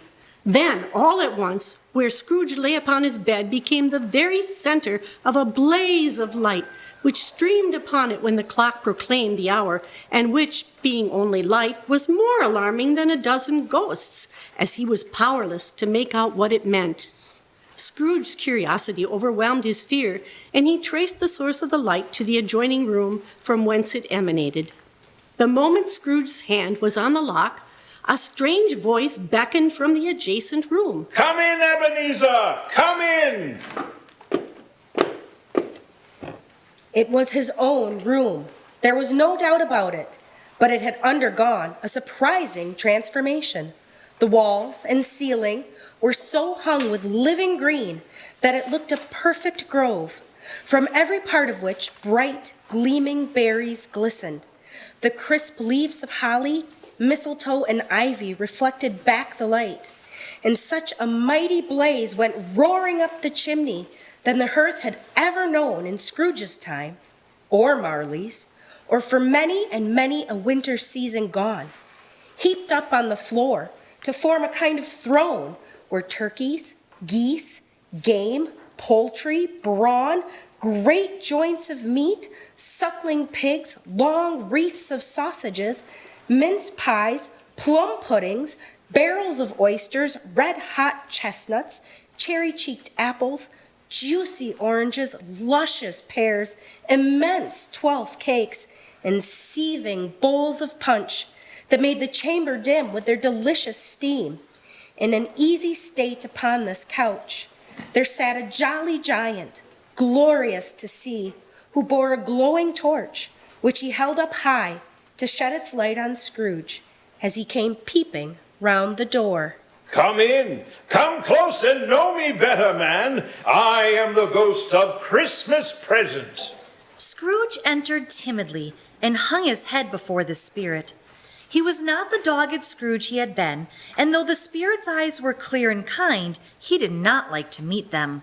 Then, all at once, where Scrooge lay upon his bed became the very center of a blaze of light, which streamed upon it when the clock proclaimed the hour, and which, being only light, was more alarming than a dozen ghosts, as he was powerless to make out what it meant. Scrooge's curiosity overwhelmed his fear, and he traced the source of the light to the adjoining room from whence it emanated. The moment Scrooge's hand was on the lock, a strange voice beckoned from the adjacent room. Come in, Ebenezer! Come in! It was his own room. There was no doubt about it, but it had undergone a surprising transformation. The walls and ceiling were so hung with living green that it looked a perfect grove, from every part of which bright, gleaming berries glistened. The crisp leaves of holly, mistletoe, and ivy reflected back the light, and such a mighty blaze went roaring up the chimney than the hearth had ever known in Scrooge's time, or Marley's, or for many and many a winter season gone, heaped up on the floor to form a kind of throne where turkeys, geese, game, poultry, brawn, great joints of meat, suckling pigs, long wreaths of sausages, mince pies, plum puddings, barrels of oysters, red-hot chestnuts, cherry-cheeked apples, juicy oranges, luscious pears, immense 12 cakes, and seething bowls of punch that made the chamber dim with their delicious steam. In an easy state upon this couch, there sat a jolly giant, glorious to see, who bore a glowing torch, which he held up high to shed its light on Scrooge as he came peeping round the door. Come in, come close and know me better, man. I am the ghost of Christmas Present. Scrooge entered timidly and hung his head before the spirit. He was not the dogged Scrooge he had been, and though the spirit's eyes were clear and kind, he did not like to meet them.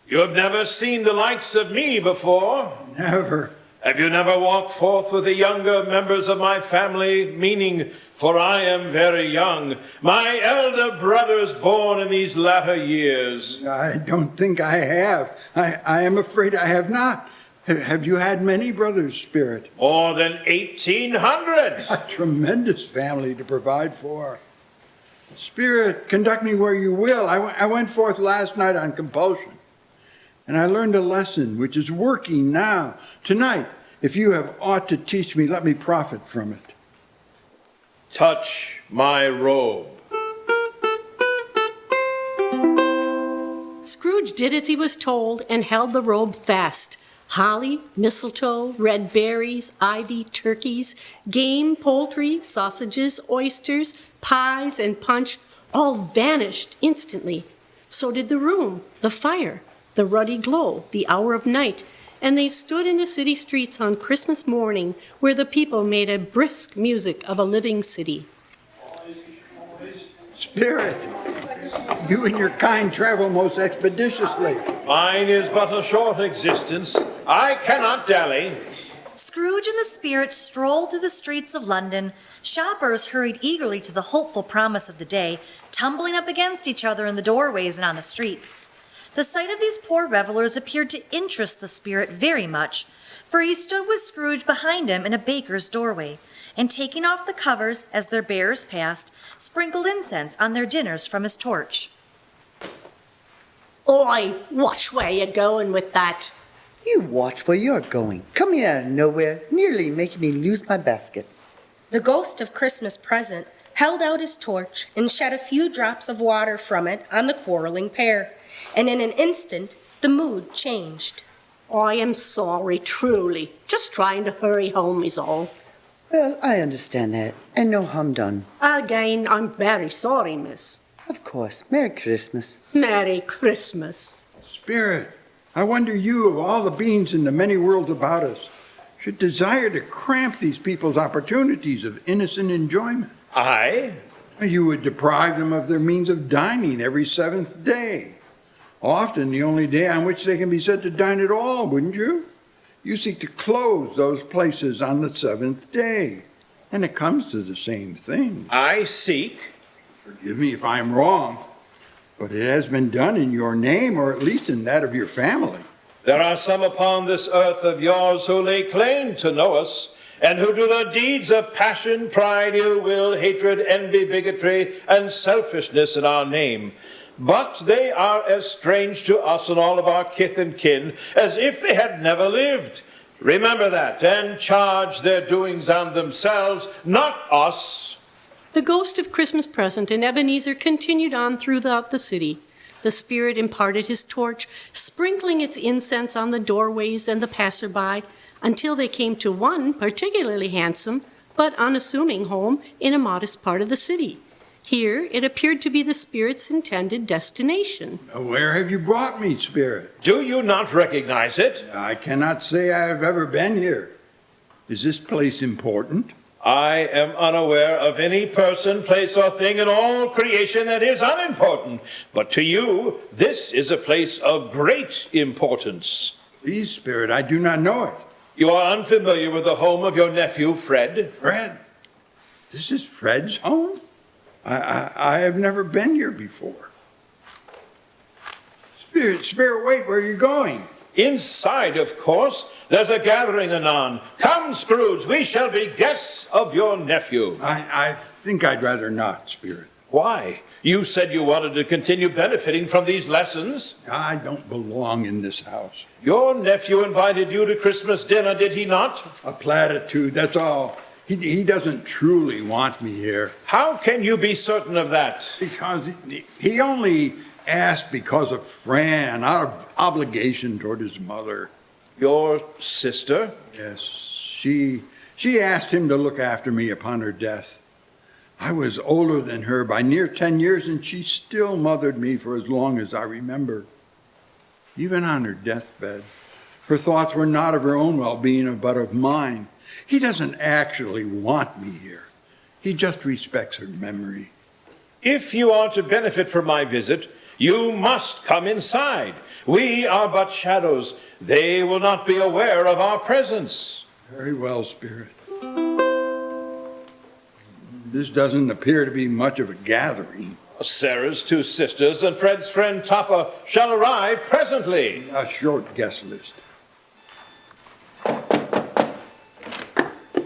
You have never seen the likes of me before. Never. Have you never walked forth with the younger members of my family, meaning, for I am very young, my elder brothers born in these latter years? I don't think I have. I am afraid I have not. Have you had many brothers, Spirit? More than 1,800. A tremendous family to provide for. Spirit, conduct me where you will. I went forth last night on compulsion, and I learned a lesson which is working now. Tonight, if you have aught to teach me, let me profit from it. Touch my robe. Scrooge did as he was told and held the robe fast. Holly, mistletoe, red berries, ivy, turkeys, game, poultry, sausages, oysters, pies, and punch all vanished instantly. So did the room, the fire, the ruddy glow, the hour of night, and they stood in the city streets on Christmas morning where the people made a brisk music of a living city. Spirit, you and your kind travel most expeditiously. Mine is but a short existence. I cannot dally. Scrooge and the spirit strolled through the streets of London. Shoppers hurried eagerly to the hopeful promise of the day, tumbling up against each other in the doorways and on the streets. The sight of these poor revelers appeared to interest the spirit very much, for he stood with Scrooge behind him in a baker's doorway, and taking off the covers as their bearers passed, sprinkled incense on their dinners from his torch. Oi, watch where you're going with that. You watch where you're going, coming out of nowhere, nearly making me lose my basket. The ghost of Christmas Present held out his torch and shed a few drops of water from it on the quarreling pair, and in an instant the mood changed. I am sorry, truly. Just trying to hurry home is all. Well, I understand that, and no harm done. Again, I'm very sorry, miss. Of course. Merry Christmas. Merry Christmas. Spirit, I wonder you, of all the beings in the many worlds about us, should desire to cramp these people's opportunities of innocent enjoyment. I? You would deprive them of their means of dining every seventh day. Often the only day on which they can be said to dine at all, wouldn't you? You seek to close those places on the seventh day. And it comes to the same thing. I seek. Forgive me if I'm wrong, but it has been done in your name, or at least in that of your family. There are some upon this earth of yours who lay claim to know us, and who do the deeds of passion, pride, ill will, hatred, envy, bigotry, and selfishness in our name. But they are as strange to us and all of our kith and kin as if they had never lived. Remember that, and charge their doings on themselves, not us. The ghost of Christmas Present in Ebenezer continued on throughout the city. The spirit imparted his torch, sprinkling its incense on the doorways and the passerby, until they came to one particularly handsome but unassuming home in a modest part of the city. Here it appeared to be the spirit's intended destination. Where have you brought me, Spirit? Do you not recognize it? I cannot say I have ever been here. Is this place important? I am unaware of any person, place, or thing in all creation that is unimportant. But to you, this is a place of great importance. Please, Spirit, I do not know it. You are unfamiliar with the home of your nephew, Fred? Fred? This is Fred's home? I have never been here before. Spirit, wait, where are you going? Inside, of course. There's a gathering anon. Come, Scrooge, we shall be guests of your nephew. I think I'd rather not, Spirit. Why? You said you wanted to continue benefiting from these lessons. I don't belong in this house. Your nephew invited you to Christmas dinner, did he not? A platitude, that's all. He doesn't truly want me here. How can you be certain of that? Because he only asked because of Fran, out of obligation toward his mother. Your sister? Yes, she asked him to look after me upon her death. I was older than her by near 10 years, and she still mothered me for as long as I remember. Even on her deathbed, her thoughts were not of her own well-being, but of mine. He doesn't actually want me here. He just respects her memory. If you are to benefit from my visit, you must come inside. We are but shadows. They will not be aware of our presence. Very well, Spirit. This doesn't appear to be much of a gathering. Sarah's two sisters and Fred's friend Topper shall arrive presently. A short guest list.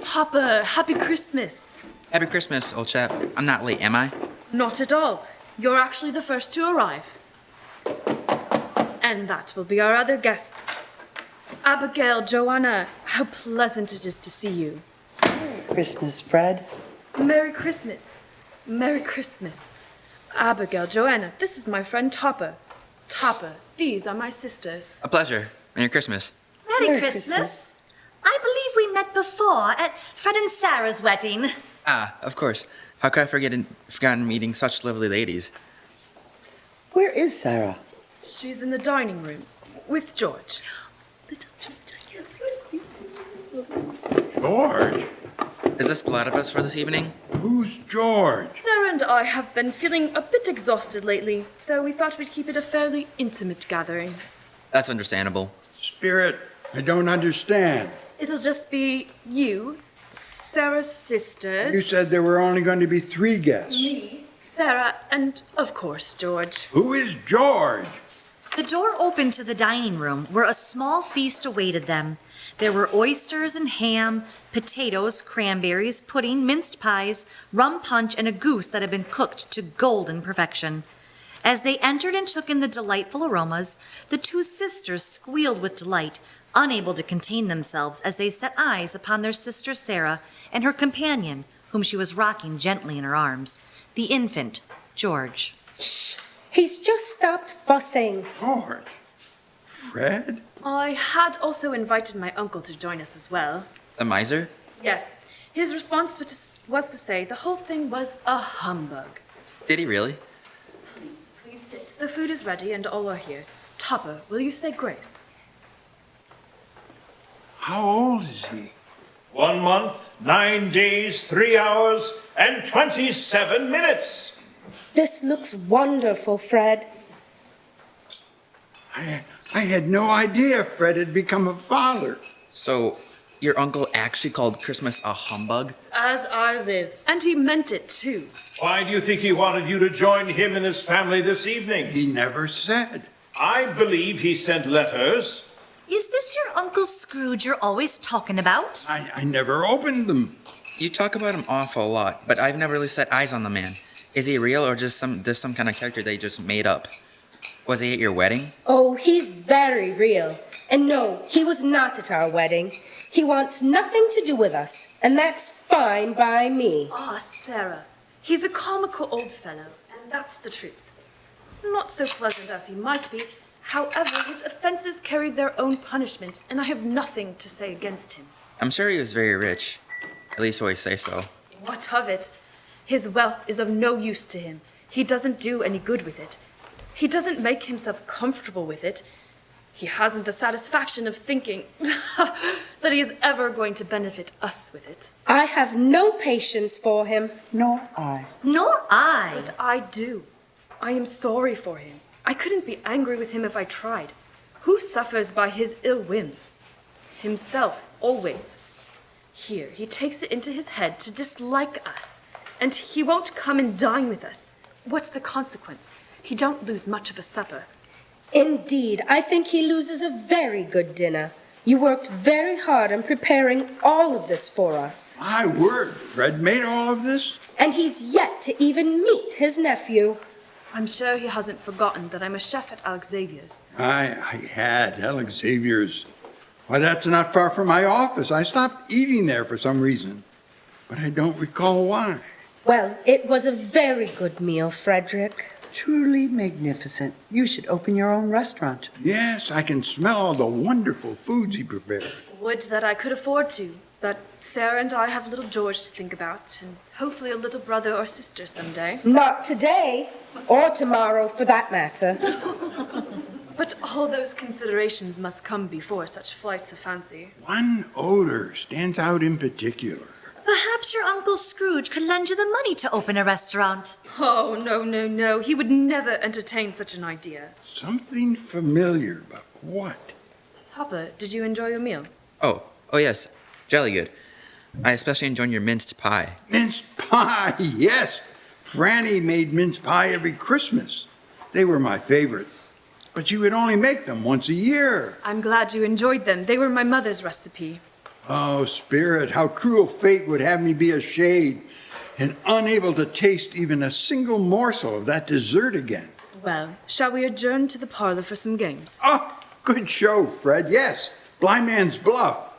Topper, happy Christmas. Happy Christmas, old chap. I'm not late, am I? Not at all. You're actually the first to arrive. And that will be our other guests. Abigail, Joanna, how pleasant it is to see you. Merry Christmas, Fred. Merry Christmas. Merry Christmas. Abigail, Joanna, this is my friend Topper. Topper, these are my sisters. A pleasure. Merry Christmas. Merry Christmas. I believe we met before at Fred and Sarah's wedding. Ah, of course. How could I forgotten meeting such lovely ladies? Where is Sarah? She's in the dining room with George. Little George, I can't wait to see this. George? Is this the lot of us for this evening? Who's George? Sarah and I have been feeling a bit exhausted lately, so we thought we'd keep it a fairly intimate gathering. That's understandable. Spirit, I don't understand. It'll just be you, Sarah's sisters. You said there were only going to be 3 guests. Me, Sarah, and of course, George. Who is George? The door opened to the dining room, where a small feast awaited them. There were oysters and ham, potatoes, cranberries, pudding, minced pies, rum punch, and a goose that had been cooked to golden perfection. As they entered and took in the delightful aromas, the 2 sisters squealed with delight, unable to contain themselves as they set eyes upon their sister Sarah and her companion, whom she was rocking gently in her arms, the infant, George. Shh! He's just stopped fussing. George? Fred? I had also invited my uncle to join us as well. The miser? Yes. His response was to say the whole thing was a humbug. Did he really? Please sit. The food is ready and all are here. Topper, will you say grace? How old is he? 1 month, 9 days, 3 hours, and 27 minutes. This looks wonderful, Fred. I had no idea Fred had become a father. So, your uncle actually called Christmas a humbug? As I live. And he meant it too. Why do you think he wanted you to join him and his family this evening? He never said. I believe he sent letters. Is this your Uncle Scrooge you're always talking about? I never opened them. You talk about him awful lot, but I've never really set eyes on the man. Is he real or just some kind of character they just made up? Was he at your wedding? Oh, he's very real. And no, he was not at our wedding. He wants nothing to do with us, and that's fine by me. Ah, Sarah. He's a comical old fellow, and that's the truth. Not so pleasant as he might be. However, his offenses carried their own punishment, and I have nothing to say against him. I'm sure he was very rich. At least always say so. What of it? His wealth is of no use to him. He doesn't do any good with it. He doesn't make himself comfortable with it. He hasn't the satisfaction of thinking that he is ever going to benefit us with it. I have no patience for him. Nor I. Nor I. But I do. I am sorry for him. I couldn't be angry with him if I tried. Who suffers by his ill whims? himself, always. Here, he takes it into his head to dislike us, and he won't come and dine with us. What's the consequence? He don't lose much of a supper. Indeed, I think he loses a very good dinner. You worked very hard in preparing all of this for us. My word, Fred made all of this? And he's yet to even meet his nephew. I'm sure he hasn't forgotten that I'm a chef at Alex Xavier's. I had Alex Xavier's. Why, that's not far from my office. I stopped eating there for some reason, but I don't recall why. Well, it was a very good meal, Frederick. Truly magnificent. You should open your own restaurant. Yes, I can smell all the wonderful foods he prepared. Would that I could afford to, but Sarah and I have little George to think about, and hopefully a little brother or sister someday. Not today, or tomorrow for that matter. But all those considerations must come before such flights of fancy. One odor stands out in particular. Perhaps your Uncle Scrooge could lend you the money to open a restaurant. Oh, no. He would never entertain such an idea. Something familiar, but what? Topper, did you enjoy your meal? Oh yes, jolly good. I especially enjoyed your minced pie. Mince pie, yes. Franny made mince pie every Christmas. They were my favorite. But she would only make them once a year. I'm glad you enjoyed them. They were my mother's recipe. Oh, Spirit, how cruel fate would have me be a shade and unable to taste even a single morsel of that dessert again. Well, shall we adjourn to the parlor for some games? Oh, good show, Fred. Yes, Blind Man's Bluff.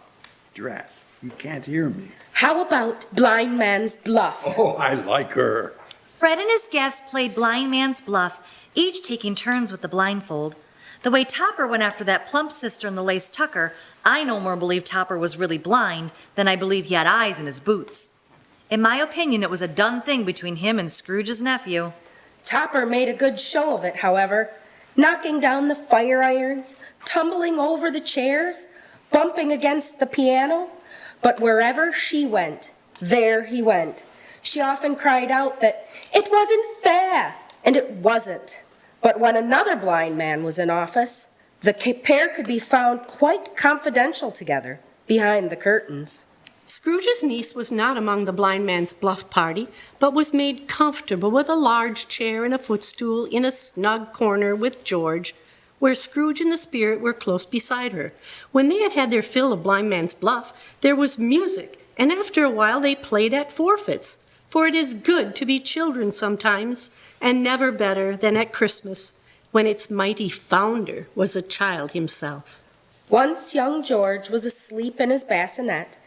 Drat, you can't hear me. How about Blind Man's Bluff? Oh, I like her. Fred and his guests played Blind Man's Bluff, each taking turns with the blindfold. The way Topper went after that plump sister in the lace tucker, I no more believe Topper was really blind than I believe he had eyes in his boots. In my opinion, it was a done thing between him and Scrooge's nephew. Topper made a good show of it, however, knocking down the fire irons, tumbling over the chairs, bumping against the piano. But wherever she went, there he went. She often cried out that it wasn't fair, and it wasn't. But when another blind man was in office, the pair could be found quite confidential together behind the curtains. Scrooge's niece was not among the blind man's bluff party, but was made comfortable with a large chair and a footstool in a snug corner with George, where Scrooge and the spirit were close beside her. When they had had their fill of blind man's bluff, there was music, and after a while they played at forfeits. For it is good to be children sometimes, and never better than at Christmas, when its mighty founder was a child himself. Once young George was asleep in his bassinet,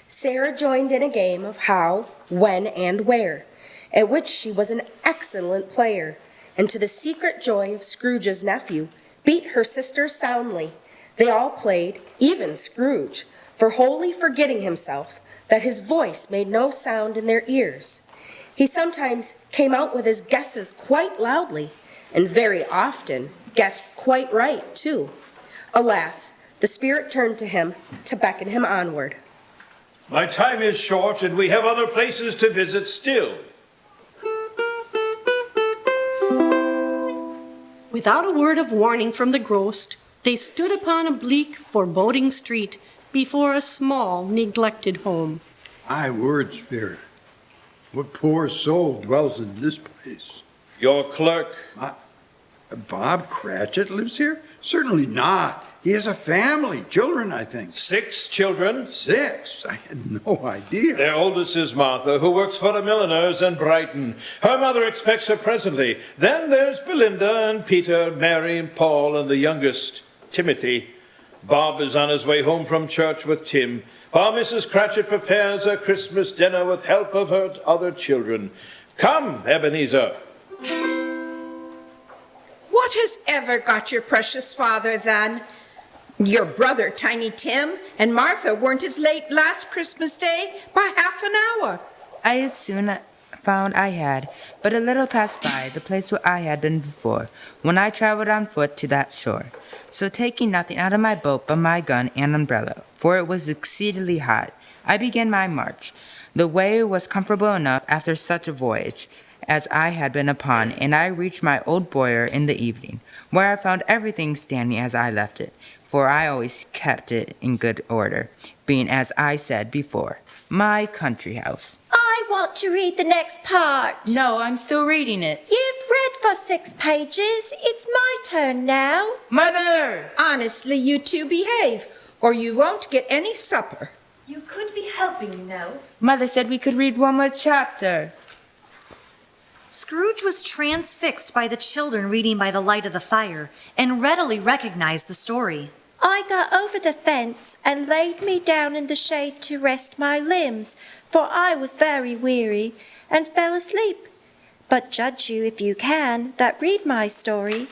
Sarah joined in a game of how, when, and where, at which she was an excellent player, and to the secret joy of Scrooge's nephew, beat her sister soundly. They all played, even Scrooge, for wholly forgetting himself, that his voice made no sound in their ears. He sometimes came out with his guesses quite loudly, and very often guessed quite right, too. Alas, the spirit turned to him to beckon him onward. My time is short, and we have other places to visit still. Without a word of warning from the ghost, they stood upon a bleak, foreboding street before a small, neglected home. My word, Spirit. What poor soul dwells in this place? Your clerk. Bob Cratchit lives here? Certainly not. He has a family, children, I think. 6 children. 6? I had no idea. Their oldest is Martha, who works for the milliners in Brighton. Her mother expects her presently. Then there's Belinda and Peter, Mary and Paul, and the youngest, Timothy. Bob is on his way home from church with Tim, while Mrs. Cratchit prepares her Christmas dinner with help of her other children. Come, Ebenezer. What has ever got your precious father, then? Your brother, Tiny Tim, and Martha weren't as late last Christmas Day by half an hour. I had soon found I had, but a little passed by, the place where I had been before, when I traveled on foot to that shore. So taking nothing out of my boat but my gun and umbrella, for it was exceedingly hot, I began my march. The way was comfortable enough after such a voyage as I had been upon, and I reached my old boiler in the evening, where I found everything standing as I left it, for I always kept it in good order, being, as I said before, my country house. I want to read the next part. No, I'm still reading it. You've read for 6 pages. It's my turn now. Mother! Honestly, you two behave, or you won't get any supper. You could be helping, you know. Mother said we could read one more chapter. Scrooge was transfixed by the children reading by the light of the fire and readily recognized the story. I got over the fence and laid me down in the shade to rest my limbs, for I was very weary, and fell asleep. But judge you, if you can, that read my story,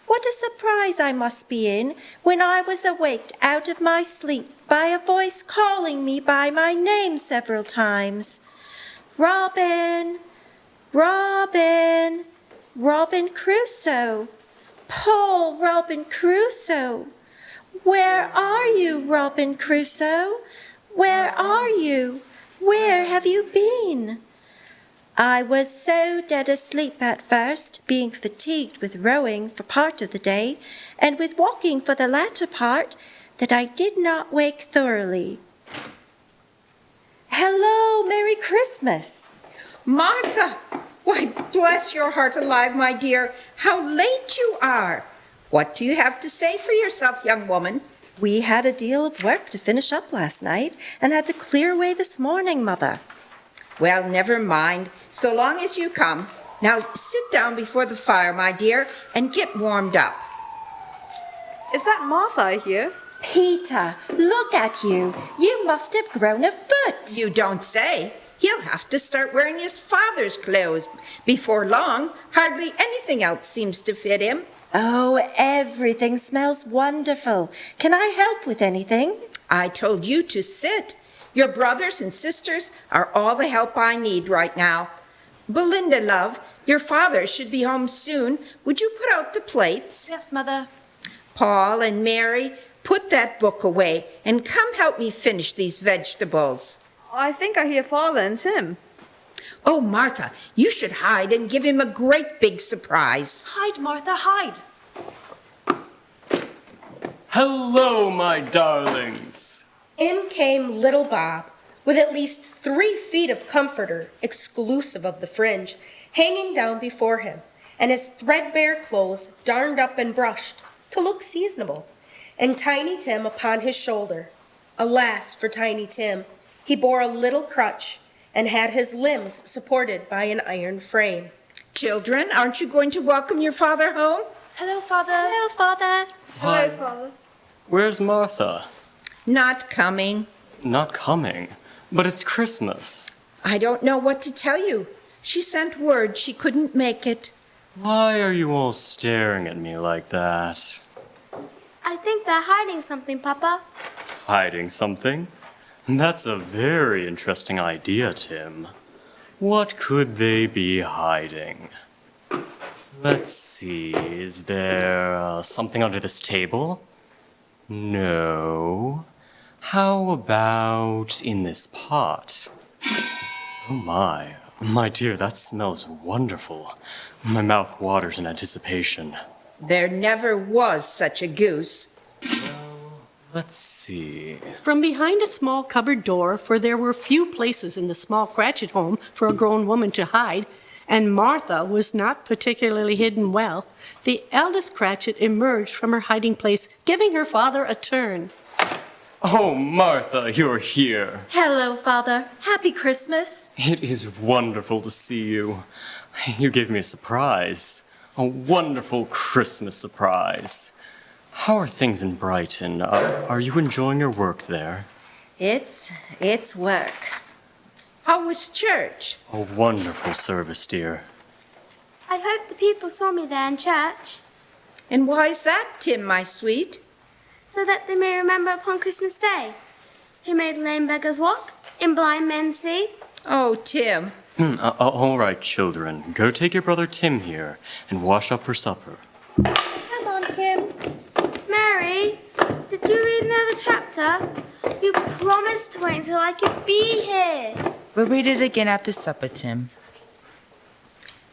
what a surprise I must be in when I was awaked out of my sleep by a voice calling me by my name several times. Robin, Robin, Robin Crusoe, poor Robin Crusoe. Where are you, Robin Crusoe? Where are you? Where have you been? I was so dead asleep at first, being fatigued with rowing for part of the day, and with walking for the latter part, that I did not wake thoroughly. Hello, Merry Christmas. Martha! Why, bless your heart alive, my dear, how late you are. What do you have to say for yourself, young woman? We had a deal of work to finish up last night, and had to clear away this morning, Mother. Well, never mind, so long as you come. Now sit down before the fire, my dear, and get warmed up. Is that Martha I hear? Peter, look at you. You must have grown a foot. You don't say. He'll have to start wearing his father's clothes. Before long, hardly anything else seems to fit him. Oh, everything smells wonderful. Can I help with anything? I told you to sit. Your brothers and sisters are all the help I need right now. Belinda, love, your father should be home soon. Would you put out the plates? Yes, Mother. Paul and Mary, put that book away and come help me finish these vegetables. I think I hear Father and Tim. Oh, Martha, you should hide and give him a great big surprise. Hide, Martha, hide. Hello, my darlings. In came little Bob, with at least 3 feet of comforter, exclusive of the fringe, hanging down before him, and his threadbare clothes darned up and brushed, to look seasonable, and Tiny Tim upon his shoulder. Alas for Tiny Tim, he bore a little crutch, and had his limbs supported by an iron frame. Children, aren't you going to welcome your father home? Hello, Father. Hello, Father. Hi. Hello, Father. Where's Martha? Not coming. Not coming. But it's Christmas. I don't know what to tell you. She sent word she couldn't make it. Why are you all staring at me like that? I think they're hiding something, Papa. Hiding something? That's a very interesting idea, Tim. What could they be hiding? Let's see, is there something under this table? No. How about in this pot? Oh my dear, that smells wonderful. My mouth waters in anticipation. There never was such a goose. Let's see. From behind a small cupboard door, for there were few places in the small Cratchit home for a grown woman to hide, and Martha was not particularly hidden well, the eldest Cratchit emerged from her hiding place, giving her father a turn. Oh, Martha, you're here. Hello, Father. Happy Christmas. It is wonderful to see you. You gave me a surprise. A wonderful Christmas surprise. How are things in Brighton? Are you enjoying your work there? It's work. How was church? A wonderful service, dear. I hope the people saw me there in church, And why's that, Tim, my sweet? so that they may remember upon Christmas Day, who made lame beggars walk, and blind men see. Oh, Tim. All right, children. Go take your brother Tim here and wash up for supper. Come on, Tim. Mary, did you read another chapter? You promised to wait until I could be here. We'll read it again after supper, Tim.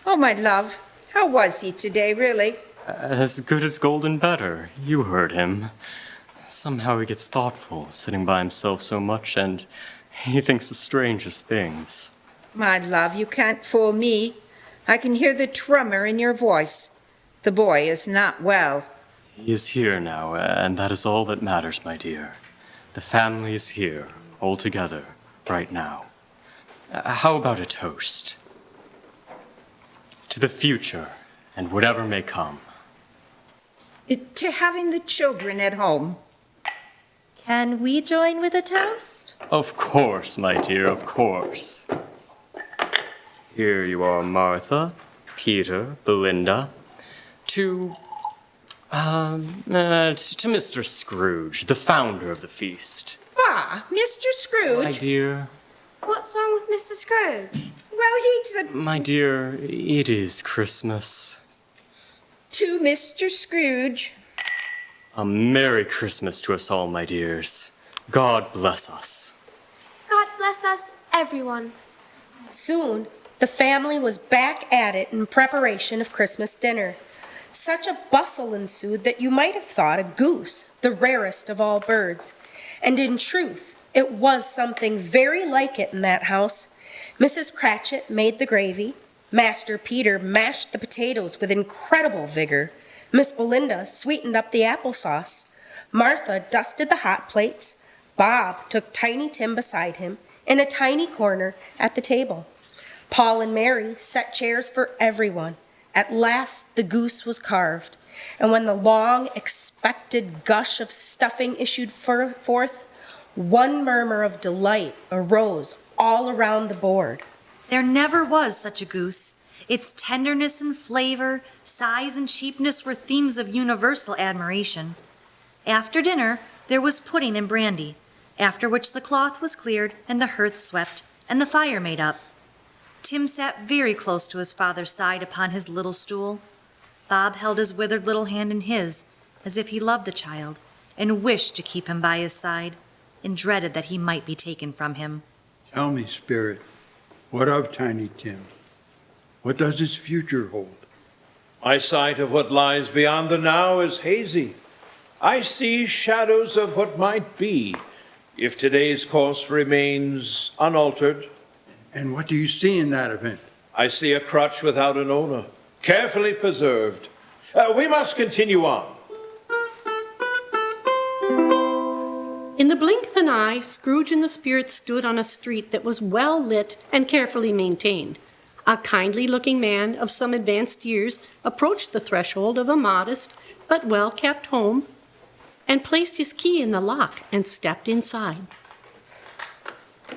Oh, my love. How was he today, really? As good as gold and better. You heard him. Somehow he gets thoughtful, sitting by himself so much, and he thinks the strangest things. My love, you can't fool me. I can hear the tremor in your voice. The boy is not well. He is here now, and that is all that matters, my dear. The family is here, all together, right now. How about a toast? To the future, and whatever may come. To having the children at home. Can we join with a toast? Of course, my dear, of course. Here you are, Martha, Peter, Belinda. To Mr. Scrooge, the founder of the feast. Ah, Mr. Scrooge. My dear. What's wrong with Mr. Scrooge? Well, he's the... My dear, it is Christmas. To Mr. Scrooge. A Merry Christmas to us all, my dears. God bless us. God bless us, everyone. Soon, the family was back at it in preparation of Christmas dinner. Such a bustle ensued that you might have thought a goose the rarest of all birds. And in truth, it was something very like it in that house. Mrs. Cratchit made the gravy. Master Peter mashed the potatoes with incredible vigor. Miss Belinda sweetened up the applesauce. Martha dusted the hot plates. Bob took Tiny Tim beside him in a tiny corner at the table. Paul and Mary set chairs for everyone. At last the goose was carved, and when the long-expected gush of stuffing issued forth, one murmur of delight arose all around the board. There never was such a goose. Its tenderness and flavor, size and cheapness were themes of universal admiration. After dinner, there was pudding and brandy, after which the cloth was cleared and the hearth swept and the fire made up. Tim sat very close to his father's side upon his little stool. Bob held his withered little hand in his, as if he loved the child, and wished to keep him by his side, and dreaded that he might be taken from him. Tell me, Spirit, what of Tiny Tim? What does his future hold? My sight of what lies beyond the now is hazy. I see shadows of what might be, if today's course remains unaltered. And what do you see in that event? I see a crutch without an owner, carefully preserved. We must continue on. In the blink of an eye, Scrooge and the Spirit stood on a street that was well lit and carefully maintained. A kindly-looking man of some advanced years approached the threshold of a modest but well-kept home and placed his key in the lock and stepped inside.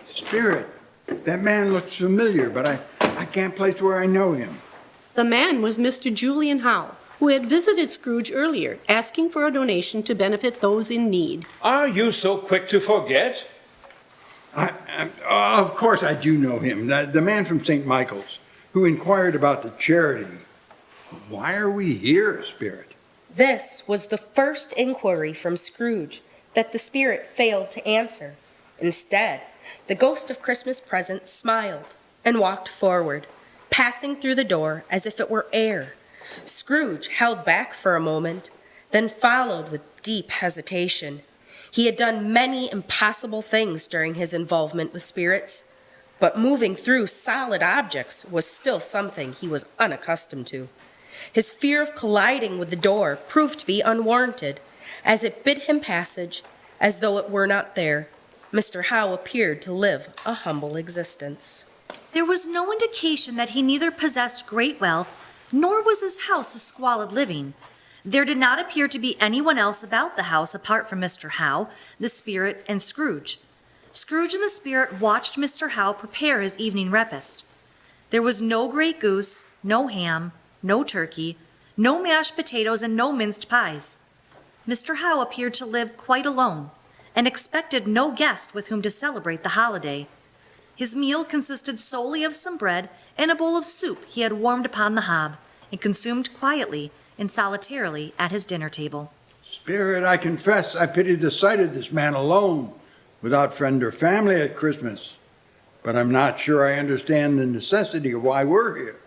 Spirit, that man looks familiar, but I can't place where I know him. The man was Mr. Julian Howe, who had visited Scrooge earlier, asking for a donation to benefit those in need. Are you so quick to forget? Of course I do know him, the man from St. Michael's, who inquired about the charity. Why are we here, Spirit? This was the first inquiry from Scrooge that the Spirit failed to answer. Instead, the ghost of Christmas Present smiled and walked forward, passing through the door as if it were air. Scrooge held back for a moment, then followed with deep hesitation. He had done many impossible things during his involvement with spirits, but moving through solid objects was still something he was unaccustomed to. His fear of colliding with the door proved to be unwarranted. As it bid him passage, as though it were not there, Mr. Howe appeared to live a humble existence. There was no indication that he neither possessed great wealth, nor was his house a squalid living. There did not appear to be anyone else about the house apart from Mr. Howe, the Spirit, and Scrooge. Scrooge and the Spirit watched Mr. Howe prepare his evening repast. There was no great goose, no ham, no turkey, no mashed potatoes, and no minced pies. Mr. Howe appeared to live quite alone, and expected no guest with whom to celebrate the holiday. His meal consisted solely of some bread and a bowl of soup he had warmed upon the hob, and consumed quietly and solitarily at his dinner table. Spirit, I confess I pity the sight of this man alone, without friend or family at Christmas. But I'm not sure I understand the necessity of why we're here.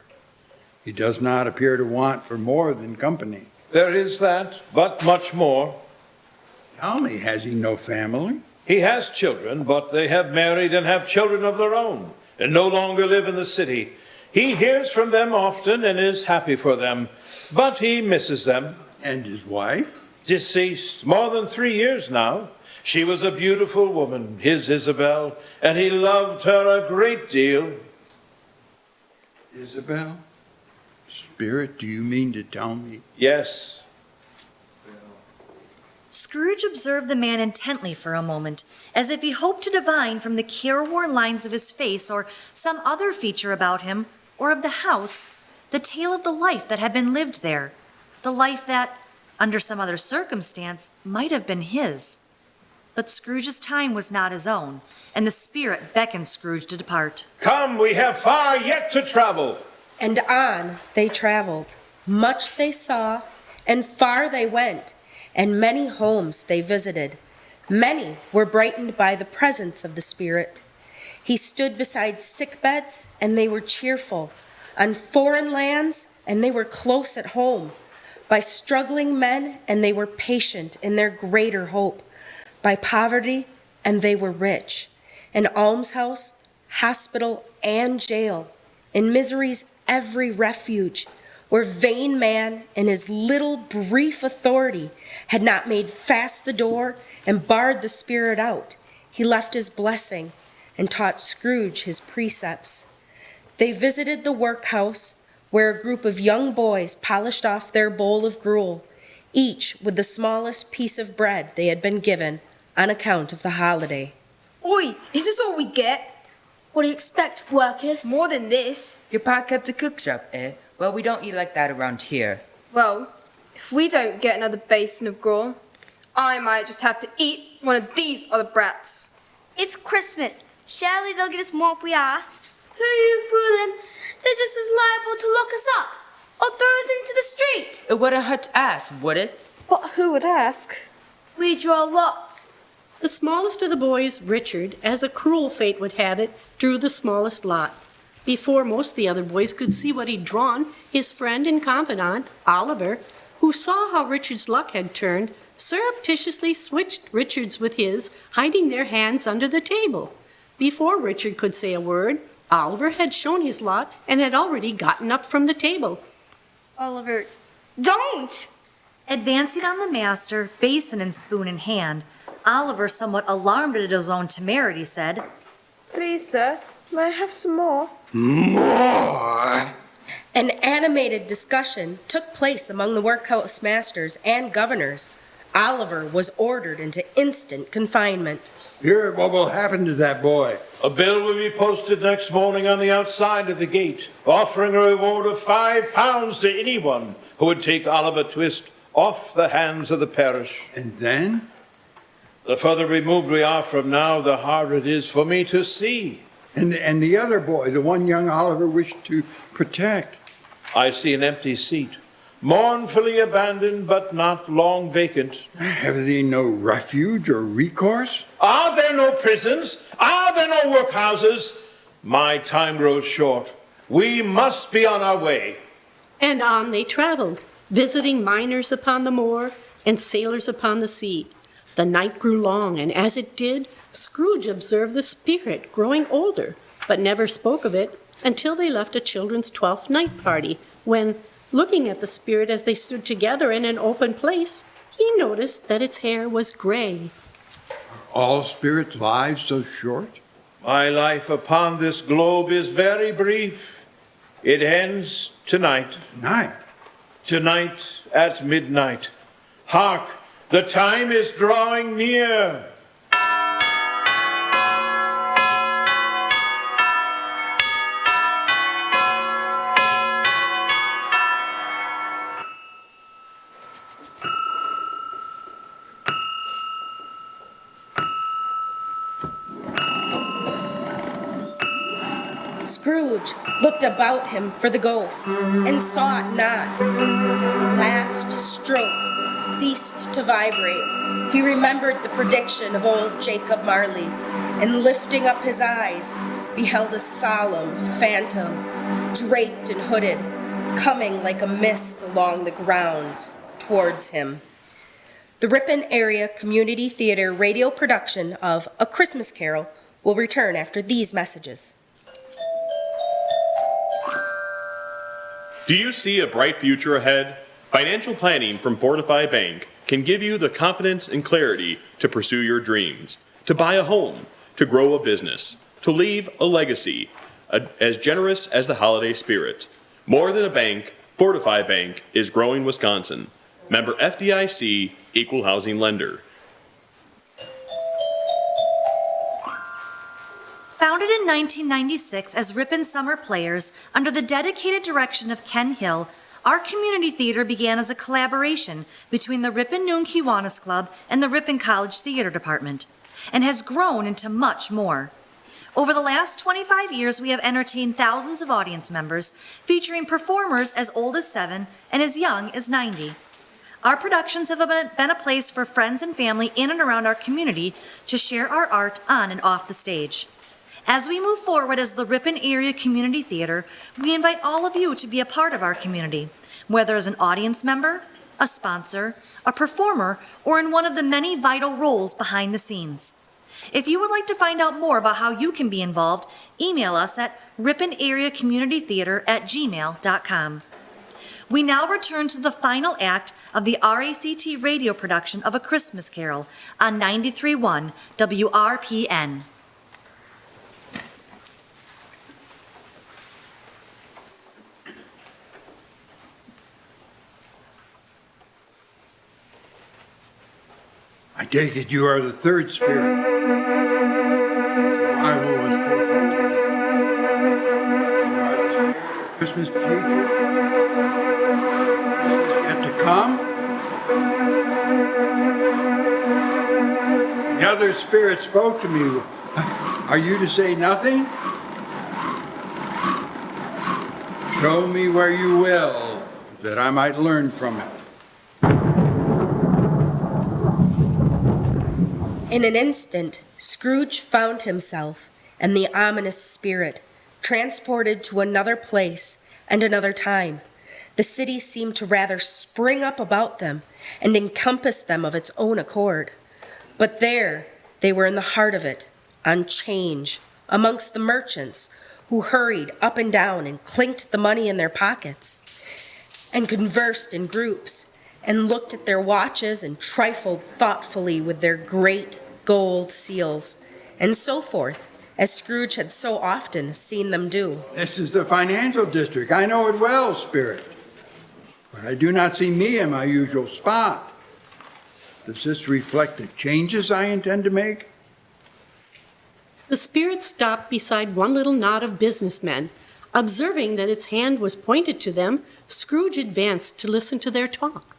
He does not appear to want for more than company. There is that, but much more. Tell me, has he no family? He has children, but they have married and have children of their own, and no longer live in the city. He hears from them often and is happy for them, but he misses them. And his wife? Deceased more than 3 years now. She was a beautiful woman, his Isabel, and he loved her a great deal. Isabel? Spirit, do you mean to tell me? Yes. Scrooge observed the man intently for a moment, as if he hoped to divine from the careworn lines of his face or some other feature about him, or of the house, the tale of the life that had been lived there, the life that, under some other circumstance, might have been his. But Scrooge's time was not his own, and the spirit beckoned Scrooge to depart. Come, we have far yet to travel. And on they traveled. Much they saw, and far they went, and many homes they visited. Many were brightened by the presence of the Spirit. He stood beside sick beds, and they were cheerful. On foreign lands, and they were close at home. By struggling men, and they were patient in their greater hope. By poverty, and they were rich. In almshouse, hospital, and jail. In misery's every refuge, where vain man in his little brief authority had not made fast the door and barred the Spirit out, he left his blessing and taught Scrooge his precepts. They visited the workhouse, where a group of young boys polished off their bowl of gruel, each with the smallest piece of bread they had been given on account of the holiday. Oi, is this all we get? What do you expect, workers? More than this. Your pa kept a cook shop, eh? Well, we don't eat like that around here. Well, if we don't get another basin of gruel, I might just have to eat one of these other brats. It's Christmas. Surely they'll give us more if we asked. Who are you fooling? They're just as liable to lock us up or throw us into the street. It wouldn't hurt to ask, would it? But who would ask? We draw lots. The smallest of the boys, Richard, as a cruel fate would have it, drew the smallest lot. Before most of the other boys could see what he'd drawn, his friend and confidant, Oliver, who saw how Richard's luck had turned, surreptitiously switched Richard's with his, hiding their hands under the table. Before Richard could say a word, Oliver had shown his lot and had already gotten up from the table. Oliver, don't! Advancing on the master, basin and spoon in hand, Oliver, somewhat alarmed at his own temerity, said, Please, sir, may I have some more? More? An animated discussion took place among the workhouse masters and governors. Oliver was ordered into instant confinement. Spirit, what will happen to that boy? A bill will be posted next morning on the outside of the gate, offering a reward of £5 to anyone who would take Oliver Twist off the hands of the parish. And then? The further removed we are from now, the harder it is for me to see. And the other boy, the one young Oliver wished to protect. I see an empty seat, mournfully abandoned but not long vacant. Have they no refuge or recourse? Are there no prisons? Are there no workhouses? My time grows short. We must be on our way. And on they traveled, visiting miners upon the moor and sailors upon the sea. The night grew long, and as it did, Scrooge observed the spirit growing older, but never spoke of it until they left a children's 12th night party, when, looking at the spirit as they stood together in an open place, he noticed that its hair was gray. Are all spirits' lives so short? My life upon this globe is very brief. It ends tonight. Tonight? Tonight at midnight. Hark! The time is drawing near. Scrooge looked about him for the ghost and saw it not. His last stroke ceased to vibrate. He remembered the prediction of old Jacob Marley, and lifting up his eyes, beheld a solemn phantom, draped and hooded, coming like a mist along the ground towards him. The Ripon Area Community Theatre radio production of A Christmas Carol will return after these messages. Do you see a bright future ahead? Financial planning from Fortify Bank can give you the confidence and clarity to pursue your dreams, to buy a home, to grow a business, to leave a legacy, as generous as the holiday spirit. More than a bank, Fortify Bank is growing Wisconsin. Member FDIC, Equal Housing Lender. Founded in 1996 as Ripon Summer Players under the dedicated direction of Ken Hill, our community theater began as a collaboration between the Ripon Noon Kiwanis Club and the Ripon College Theater Department, and has grown into much more. Over the last 25 years, we have entertained thousands of audience members, featuring performers as old as 7 and as young as 90. Our productions have been a place for friends and family in and around our community to share our art on and off the stage. As we move forward as the Ripon Area Community Theatre, we invite all of you to be a part of our community, whether as an audience member, a sponsor, a performer, or in one of the many vital roles behind the scenes. If you would like to find out more about how you can be involved, email us at riponareacommunitytheater@gmail.com. We now return to the final act of the RACT radio production of A Christmas Carol on 93.1 WRPN. I take it you are the third spirit. I was Christmas future. Yet to come. The other spirit spoke to me. Are you to say nothing? Show me where you will, that I might learn from it. In an instant, Scrooge found himself and the ominous spirit transported to another place and another time. The city seemed to rather spring up about them and encompass them of its own accord. But there they were in the heart of it, on 'change, amongst the merchants who hurried up and down and clinked the money in their pockets, and conversed in groups, and looked at their watches and trifled thoughtfully with their great gold seals, and so forth, as Scrooge had so often seen them do. This is the financial district. I know it well, Spirit. But I do not see me in my usual spot. Does this reflect the changes I intend to make? The spirit stopped beside one little knot of businessmen. Observing that its hand was pointed to them, Scrooge advanced to listen to their talk.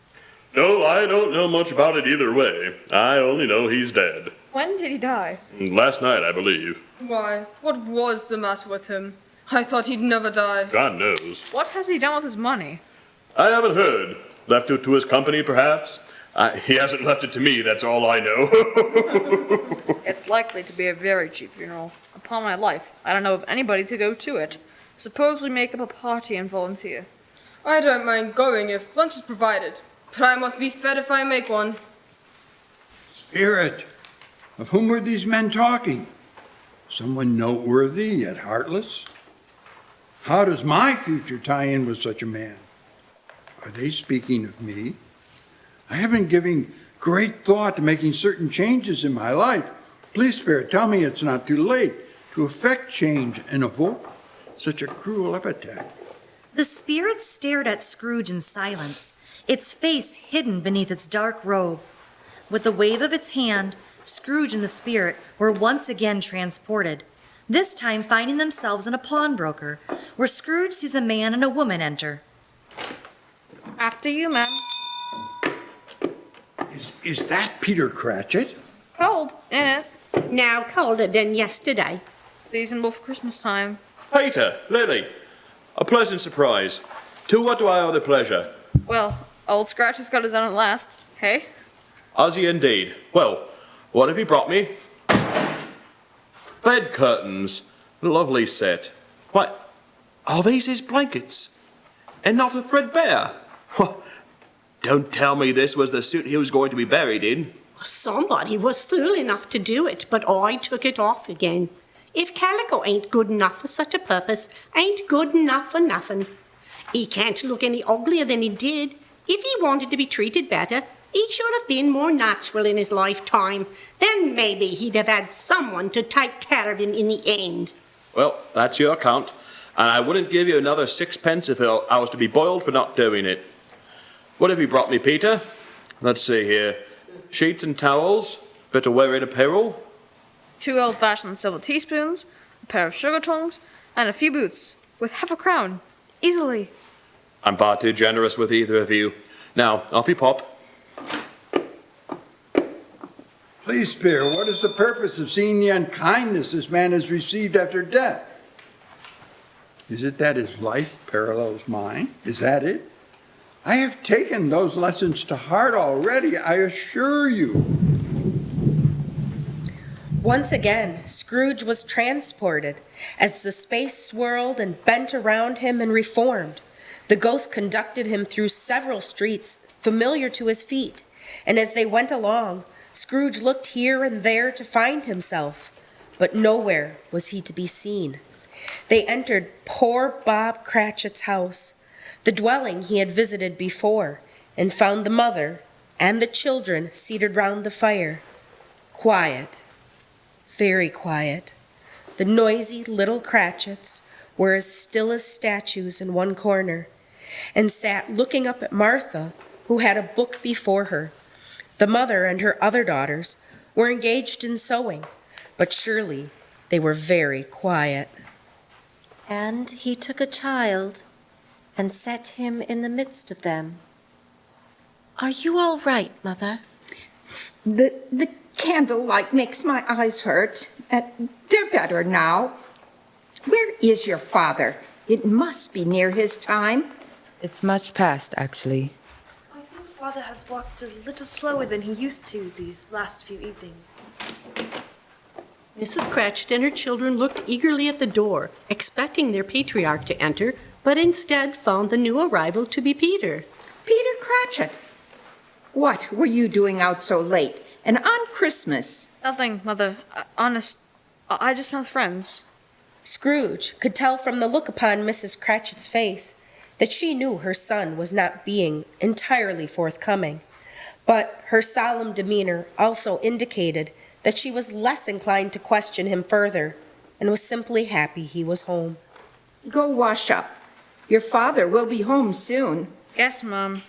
No, I don't know much about it either way. I only know he's dead. When did he die? Last night, I believe. Why, what was the matter with him? I thought he'd never die. God knows. What has he done with his money? I haven't heard. Left it to his company, perhaps? He hasn't left it to me, that's all I know. It's likely to be a very cheap funeral. Upon my life, I don't know of anybody to go to it. Suppose we make up a party and volunteer. I don't mind going if lunch is provided, but I must be fed if I make one. Spirit, of whom were these men talking? Someone noteworthy yet heartless? How does my future tie in with such a man? Are they speaking of me? I have been giving great thought to making certain changes in my life. Please, Spirit, tell me it's not too late to effect change and avoid such a cruel epitaph. The spirit stared at Scrooge in silence, its face hidden beneath its dark robe. With a wave of its hand, Scrooge and the spirit were once again transported, this time finding themselves in a pawnbroker, where Scrooge sees a man and a woman enter. After you, ma'am. Is that Peter Cratchit? Cold, ain't it? Now colder than yesterday. Seasonable for Christmas time. Peter, Lily, a pleasant surprise. To what do I owe the pleasure? Well, old Scratch has got his own at last. Hey? Ozzy indeed. Well, what have you brought me? Bed curtains. Lovely set. What? Are these his blankets? And not a threadbare? Don't tell me this was the suit he was going to be buried in. Somebody was fool enough to do it, but I took it off again. If calico ain't good enough for such a purpose, ain't good enough for nothing. He can't look any uglier than he did. If he wanted to be treated better, he should have been more natural in his lifetime. Then maybe he'd have had someone to take care of him in the end. Well, that's your account, and I wouldn't give you another 6p if I was to be boiled for not doing it. What have you brought me, Peter? Let's see here. Sheets and towels, bit of wearing apparel. 2 old-fashioned silver teaspoons, a pair of sugar tongs, and a few boots, with half a crown. Easily. I'm far too generous with either of you. Now, off you pop. Please, Spear, what is the purpose of seeing the unkindness this man has received after death? Is it that his life parallels mine? Is that it? I have taken those lessons to heart already, I assure you. Once again, Scrooge was transported as the space swirled and bent around him and reformed. The ghost conducted him through several streets familiar to his feet, and as they went along, Scrooge looked here and there to find himself, but nowhere was he to be seen. They entered poor Bob Cratchit's house, the dwelling he had visited before, and found the mother and the children seated round the fire. Quiet, very quiet. The noisy little Cratchits were as still as statues in one corner, and sat looking up at Martha, who had a book before her. The mother and her other daughters were engaged in sewing, but surely they were very quiet. And he took a child and set him in the midst of them. Are you all right, Mother? The candlelight makes my eyes hurt. They're better now. Where is your father? It must be near his time. It's much past, actually. I think Father has walked a little slower than he used to these last few evenings. Mrs. Cratchit and her children looked eagerly at the door, expecting their patriarch to enter, but instead found the new arrival to be Peter. Peter Cratchit, what were you doing out so late and on Christmas? Nothing, Mother. Honest, I just met friends. Scrooge could tell from the look upon Mrs. Cratchit's face that she knew her son was not being entirely forthcoming, but her solemn demeanor also indicated that she was less inclined to question him further and was simply happy he was home. Go wash up. Your father will be home soon. Yes, Mom.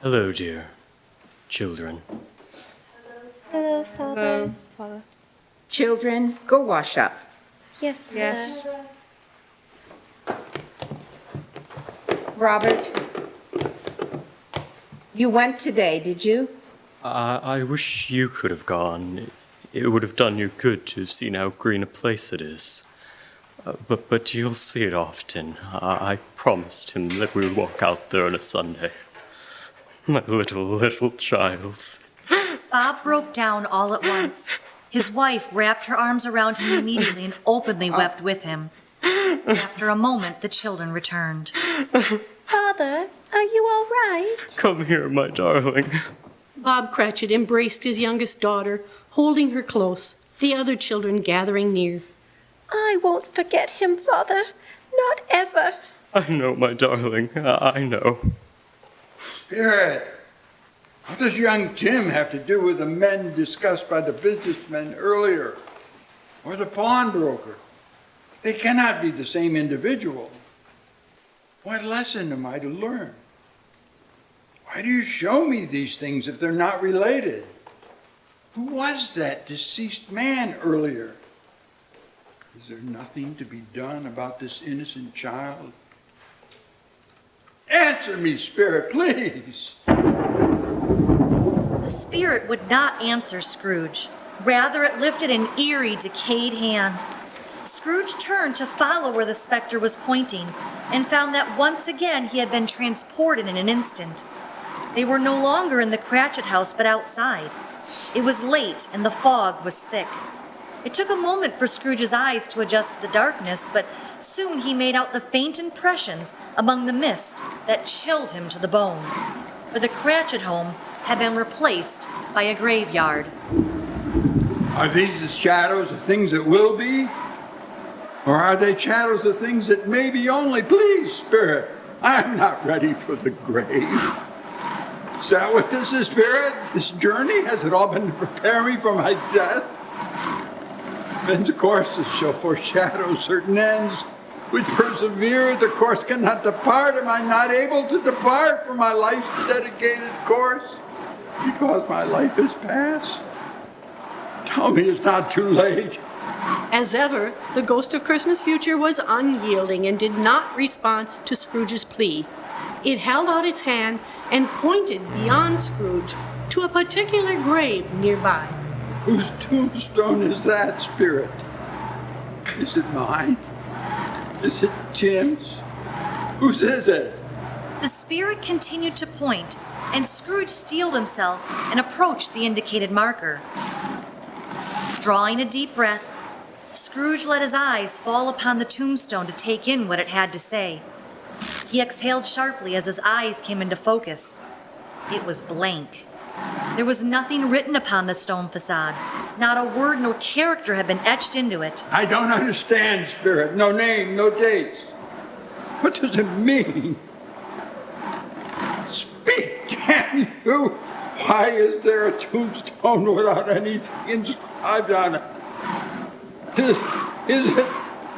Hello, dear children. Hello, Father. Father. Children, go wash up. Yes, Mother. Yes. Robert, you went today, did you? I wish you could have gone. It would have done you good to have seen how green a place it is. But you'll see it often. I promised him that we would walk out there on a Sunday. My little child. Bob broke down all at once. His wife wrapped her arms around him immediately and openly wept with him. After a moment, the children returned. Father, are you all right? Come here, my darling. Bob Cratchit embraced his youngest daughter, holding her close, the other children gathering near. I won't forget him, Father. Not ever. I know, my darling. I know. Spirit, what does young Jim have to do with the men discussed by the businessmen earlier, or the pawnbroker? They cannot be the same individual. What lesson am I to learn? Why do you show me these things if they're not related? Who was that deceased man earlier? Is there nothing to be done about this innocent child? Answer me, Spirit, please. The spirit would not answer Scrooge. Rather, it lifted an eerie, decayed hand. Scrooge turned to follow where the specter was pointing and found that once again he had been transported in an instant. They were no longer in the Cratchit house, but outside. It was late and the fog was thick. It took a moment for Scrooge's eyes to adjust to the darkness, but soon he made out the faint impressions among the mist that chilled him to the bone. For the Cratchit home had been replaced by a graveyard. Are these the shadows of things that will be? Or are they shadows of things that may be only? Please, Spirit, I'm not ready for the grave. Is that what this is, Spirit? This journey? Has it all been to prepare me for my death? And the courses shall foreshadow certain ends, which persevere. The course cannot depart. Am I not able to depart from my life's dedicated course? Because my life is past? Tell me it's not too late. As ever, the ghost of Christmas future was unyielding and did not respond to Scrooge's plea. It held out its hand and pointed beyond Scrooge to a particular grave nearby. Whose tombstone is that, Spirit? Is it mine? Is it Tim's? Whose is it? The spirit continued to point, and Scrooge steeled himself and approached the indicated marker. Drawing a deep breath, Scrooge let his eyes fall upon the tombstone to take in what it had to say. He exhaled sharply as his eyes came into focus. It was blank. There was nothing written upon the stone facade. Not a word nor character had been etched into it. I don't understand, Spirit. No name, no dates. What does it mean? Speak, damn you! Why is there a tombstone without anything inscribed on it? Is it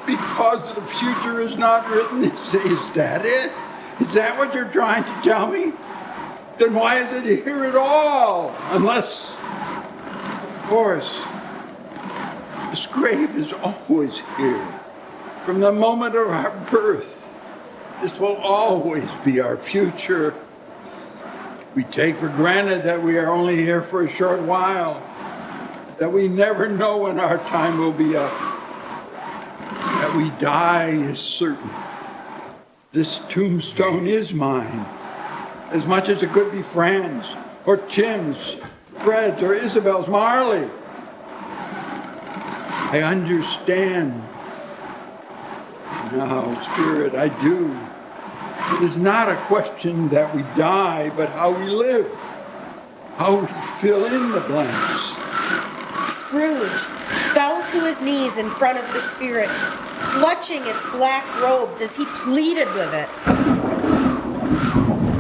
because the future is not written? Is that it? Is that what you're trying to tell me? Then why is it here at all? Unless, of course, this grave is always here. From the moment of our birth, this will always be our future. We take for granted that we are only here for a short while, that we never know when our time will be up, that we die is certain. This tombstone is mine, as much as it could be Fran's, or Tim's, Fred's, or Isabel's, Marley. I understand. Now, Spirit, I do. It is not a question that we die, but how we live, how we fill in the blanks. Scrooge fell to his knees in front of the spirit, clutching its black robes as he pleaded with it.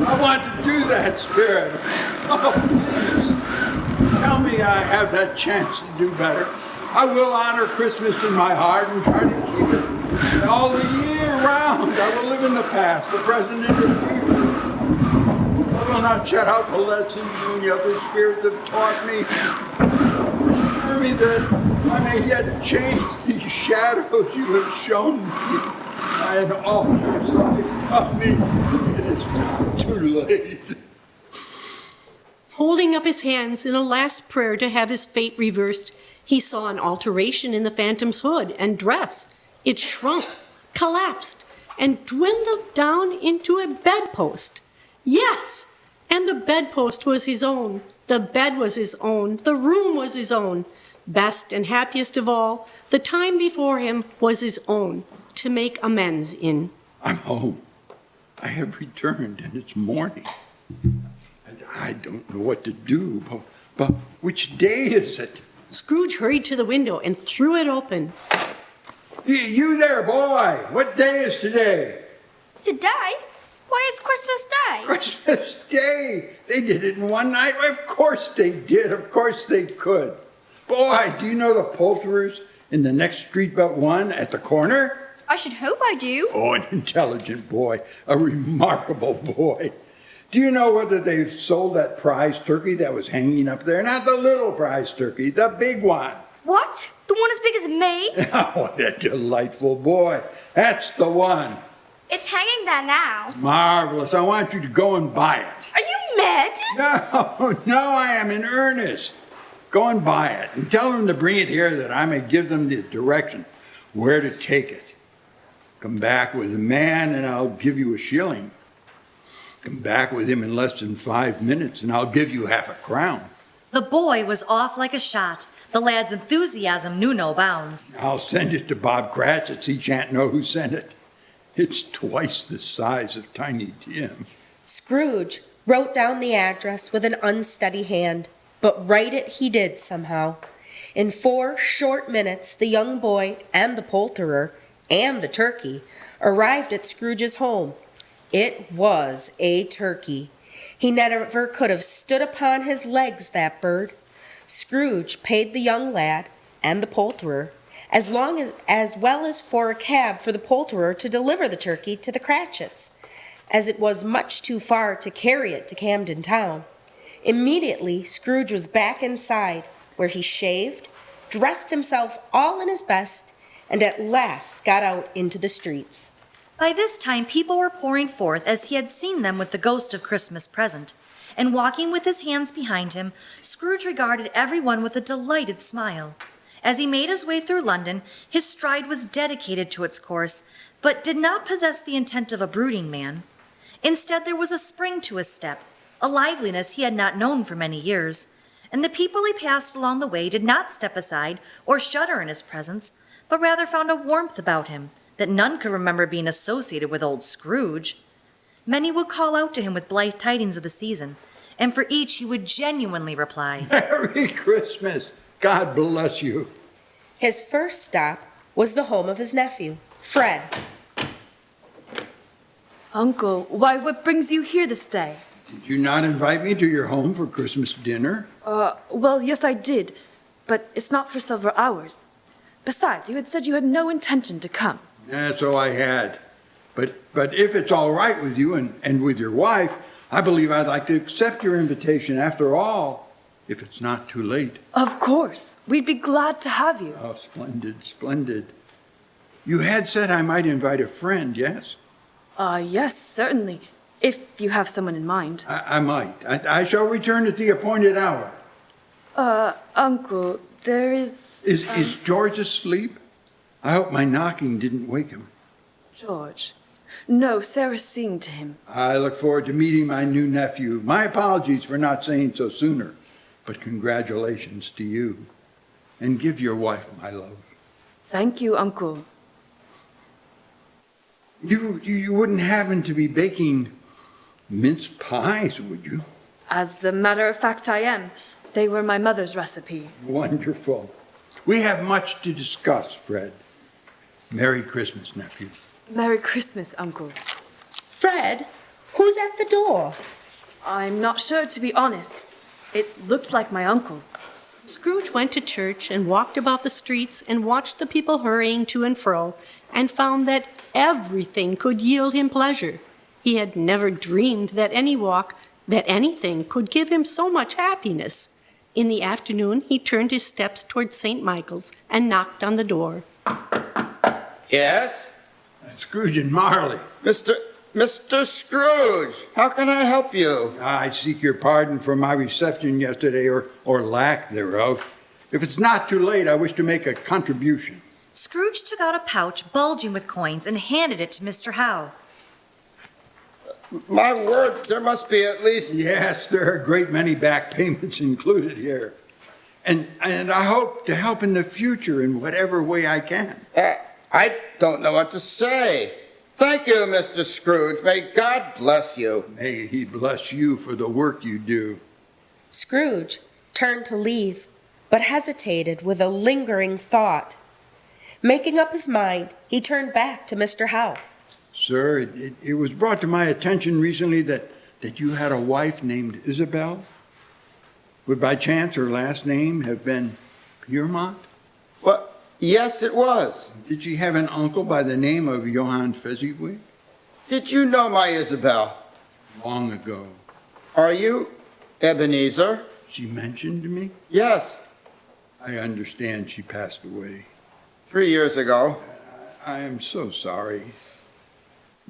I want to do that, Spirit. Oh, please. Tell me I have that chance to do better. I will honor Christmas in my heart and try to keep it. And all the year round, I will live in the past, the present, and the future. I will not shut out the lessons you and the other spirits have taught me. Assure me that I may yet change these shadows you have shown me by an altered life. Tell me it is not too late. Holding up his hands in a last prayer to have his fate reversed, he saw an alteration in the phantom's hood and dress. It shrunk, collapsed, and dwindled down into a bedpost. Yes, and the bedpost was his own. The bed was his own. The room was his own. Best and happiest of all, the time before him was his own to make amends in. I'm home. I have returned, and it's morning. And I don't know what to do, but which day is it? Scrooge hurried to the window and threw it open. You there, boy! What day is today? Today? Why, it's Christmas Day. Christmas Day! They did it in one night? Why, of course they did. Of course they could. Boy, do you know the poulterers in the next street but one at the corner? I should hope I do. Oh, an intelligent boy. A remarkable boy. Do you know whether they've sold that prize turkey that was hanging up there? Not the little prize turkey, the big one. What? The one as big as me? Oh, what a delightful boy. That's the one. It's hanging there now. Marvelous. I want you to go and buy it. Are you mad? No, I am in earnest. Go and buy it and tell them to bring it here that I may give them the direction where to take it. Come back with a man and I'll give you a shilling. Come back with him in less than 5 minutes and I'll give you half a crown. The boy was off like a shot, The lad's enthusiasm knew no bounds. I'll send it to Bob Cratchit. He shan't know who sent it. It's twice the size of Tiny Tim. Scrooge wrote down the address with an unsteady hand, but write it he did somehow. In 4 short minutes, the young boy and the poulterer and the turkey arrived at Scrooge's home. It was a turkey. He never could have stood upon his legs, that bird. Scrooge paid the young lad and the poulterer as well as for a cab for the poulterer to deliver the turkey to the Cratchits, as it was much too far to carry it to Camden Town. Immediately, Scrooge was back inside, where he shaved, dressed himself all in his best, and at last got out into the streets. By this time, people were pouring forth as he had seen them with the ghost of Christmas present, and walking with his hands behind him, Scrooge regarded everyone with a delighted smile. As he made his way through London, his stride was dedicated to its course, but did not possess the intent of a brooding man. Instead, there was a spring to his step, a liveliness he had not known for many years, and the people he passed along the way did not step aside or shudder in his presence, but rather found a warmth about him that none could remember being associated with old Scrooge. Many would call out to him with blithe tidings of the season, and for each he would genuinely reply, Merry Christmas! God bless you. His first stop was the home of his nephew, Fred. Uncle, why, what brings you here this day? Did you not invite me to your home for Christmas dinner? Well, yes, I did, but it's not for several hours. Besides, you had said you had no intention to come. That's all I had. But if it's all right with you and with your wife, I believe I'd like to accept your invitation after all, if it's not too late. Of course. We'd be glad to have you. Oh, splendid, splendid. You had said I might invite a friend, yes? Yes, certainly. If you have someone in mind. I might. I shall return at the appointed hour. Uncle, there is... Is George asleep? I hope my knocking didn't wake him. George. No, Sarah's singing to him. I look forward to meeting my new nephew. My apologies for not saying so sooner, but congratulations to you. And give your wife my love. Thank you, Uncle. You wouldn't happen to be baking mince pies, would you? As a matter of fact, I am. They were my mother's recipe. Wonderful. We have much to discuss, Fred. Merry Christmas, nephew. Merry Christmas, Uncle. Fred, who's at the door? I'm not sure, to be honest. It looked like my uncle. Scrooge went to church and walked about the streets and watched the people hurrying to and fro, and found that everything could yield him pleasure. He had never dreamed that anything could give him so much happiness. In the afternoon, he turned his steps toward St. Michael's and knocked on the door. Yes? Scrooge and Marley. Mr. Scrooge, how can I help you? I seek your pardon for my reception yesterday, or lack thereof. If it's not too late, I wish to make a contribution. Scrooge took out a pouch bulging with coins and handed it to Mr. Howe. My word, there must be at least... Yes, there are a great many back payments included here. And I hope to help in the future in whatever way I can. I don't know what to say. Thank you, Mr. Scrooge. May God bless you. May he bless you for the work you do. Scrooge turned to leave, but hesitated with a lingering thought. Making up his mind, he turned back to Mr. Howe. Sir, it was brought to my attention recently that you had a wife named Isabel. Would by chance her last name have been Piermont? What? Yes, it was. Did she have an uncle by the name of Johann Fezziwig? Did you know my Isabel? Long ago. Are you Ebenezer? She mentioned me? Yes. I understand she passed away. 3 years ago. I am so sorry.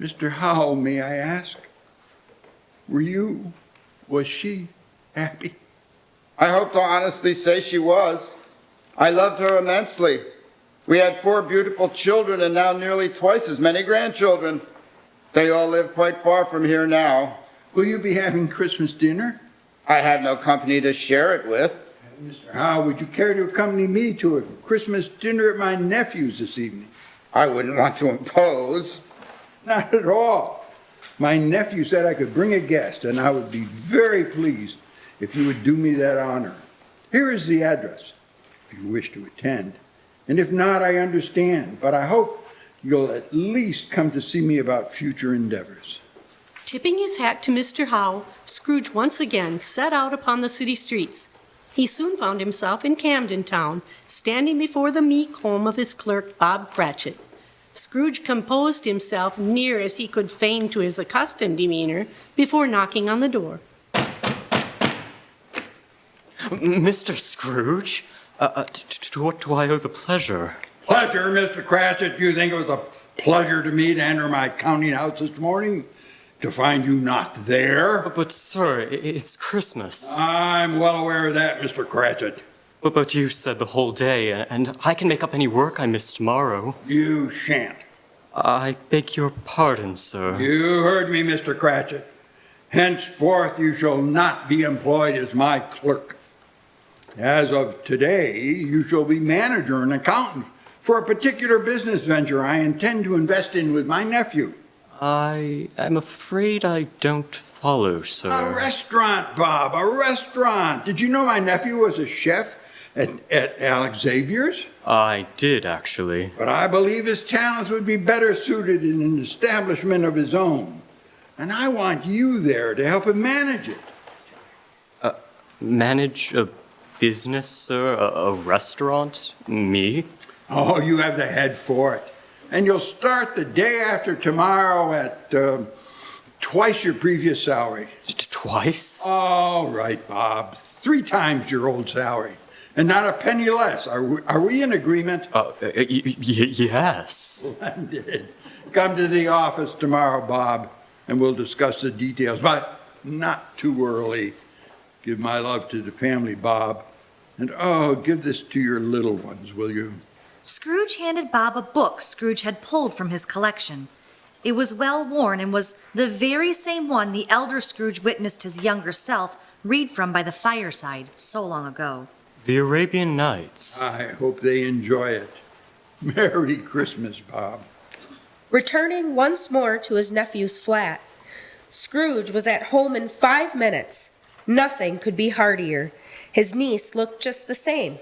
Mr. Howe, may I ask? Was she happy? I hope to honestly say she was. I loved her immensely. We had 4 beautiful children and now nearly twice as many grandchildren. They all live quite far from here now. Will you be having Christmas dinner? I have no company to share it with. Mr. Howe, would you care to accompany me to a Christmas dinner at my nephew's this evening? I wouldn't want to impose. Not at all. My nephew said I could bring a guest, and I would be very pleased if you would do me that honor. Here is the address, if you wish to attend. And if not, I understand, but I hope you'll at least come to see me about future endeavors. Tipping his hat to Mr. Howe, Scrooge once again set out upon the city streets. He soon found himself in Camden Town, standing before the meek home of his clerk, Bob Cratchit. Scrooge composed himself near as he could feign to his accustomed demeanor before knocking on the door. Mr. Scrooge? To what do I owe the pleasure? Pleasure, Mr. Cratchit. Do you think it was a pleasure to me to enter my counting house this morning? To find you not there? But sir, it's Christmas. I'm well aware of that, Mr. Cratchit. But you said the whole day, and I can make up any work I miss tomorrow. You shan't. I beg your pardon, sir. You heard me, Mr. Cratchit. Henceforth you shall not be employed as my clerk. As of today, you shall be manager and accountant for a particular business venture I intend to invest in with my nephew. I am afraid I don't follow, sir. A restaurant, Bob, a restaurant. Did you know my nephew was a chef at Alex Xavier's? I did, actually. But I believe his talents would be better suited in an establishment of his own. And I want you there to help him manage it. Manage a business, sir? A restaurant? Me? Oh, you have the head for it. And you'll start the day after tomorrow at twice your previous salary. Twice? All right, Bob. 3 times your old salary. And not a penny less. Are we in agreement? Yes. Splendid. Come to the office tomorrow, Bob, and we'll discuss the details. But not too early. Give my love to the family, Bob. And give this to your little ones, will you? Scrooge handed Bob a book Scrooge had pulled from his collection. It was well worn and was the very same one the elder Scrooge witnessed his younger self read from by the fireside so long ago. The Arabian Nights. I hope they enjoy it. Merry Christmas, Bob. Returning once more to his nephew's flat, Scrooge was at home in 5 minutes. Nothing could be heartier. His niece looked just the same.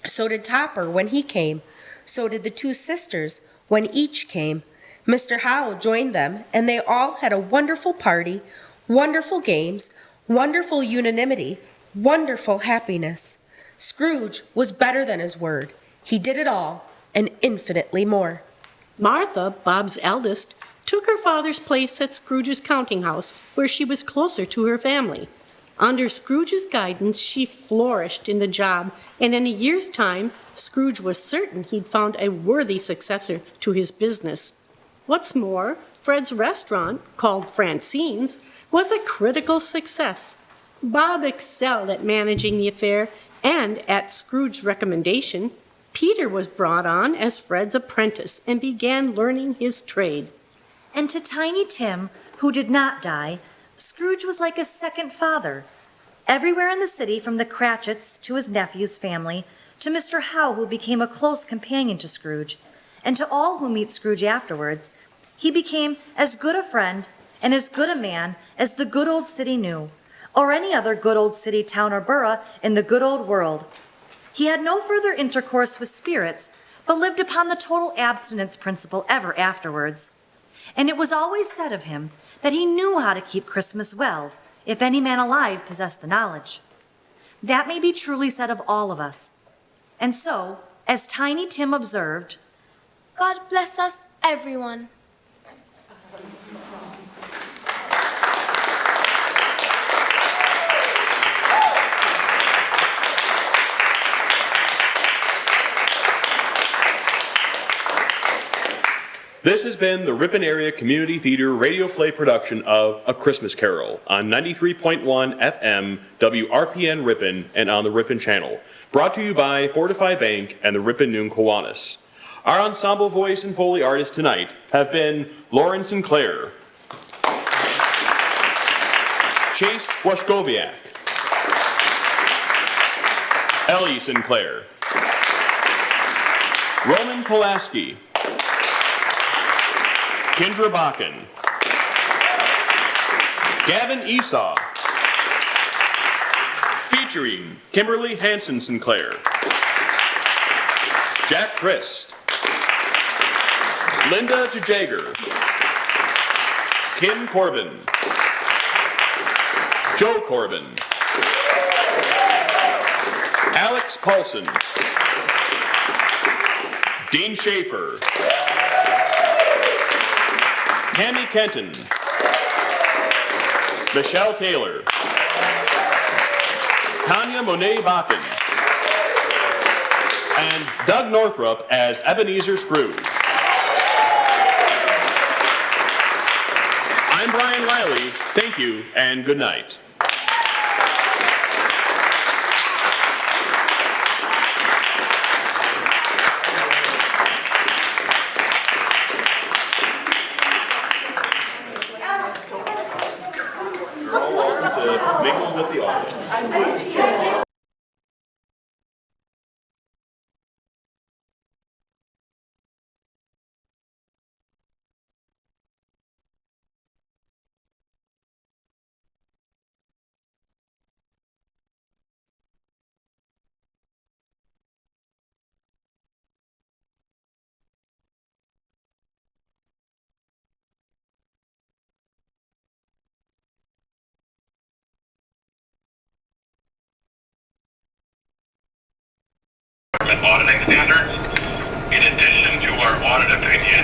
So did Topper when he came. So did the 2 sisters when each came. Mr. Howe joined them, and they all had a wonderful party, wonderful games, wonderful unanimity, wonderful happiness. Scrooge was better than his word. He did it all, and infinitely more. Martha, Bob's eldest, took her father's place at Scrooge's counting house, where she was closer to her family. Under Scrooge's guidance, she flourished in the job, and in a year's time, Scrooge was certain he'd found a worthy successor to his business. What's more, Fred's restaurant, called Francine's, was a critical success. Bob excelled at managing the affair, and at Scrooge's recommendation, Peter was brought on as Fred's apprentice and began learning his trade. And to Tiny Tim, who did not die, Scrooge was like a second father. Everywhere in the city, from the Cratchits to his nephew's family, to Mr. Howe, who became a close companion to Scrooge, and to all who meet Scrooge afterwards, he became as good a friend and as good a man as the good old city knew, or any other good old city, town, or borough in the good old world. He had no further intercourse with spirits, but lived upon the total abstinence principle ever afterwards. And it was always said of him that he knew how to keep Christmas well, if any man alive possessed the knowledge. That may be truly said of all of us. And so, as Tiny Tim observed, God bless us, everyone. This has been the Ripon Area Community Theatre radio play production of A Christmas Carol on 93.1 FM WRPN Ripon and on the Ripon Channel. Brought to you by Fortify Bank and the Ripon Noon Kiwanis. Our ensemble voice and Foley artists tonight have been Lauren Sinclair, Chase Washkowiak, Ellie Sinclair. Roman Pulaski. Kendra Bakken. Gavin Esau. Featuring Kimberly Hanson Sinclair. Jack Christ. Linda DeJager. Kim Corbin. Joe Corbin. Alex Paulson. Dean Schaefer. Tammy Kenton. Michelle Taylor. Tanya Monet Bakken. And Doug Northrup as Ebenezer Scrooge. I'm Brian Riley. Thank you and good night. You're all welcome to mingle with the audience. Auditing standards. In addition to our audit opinion,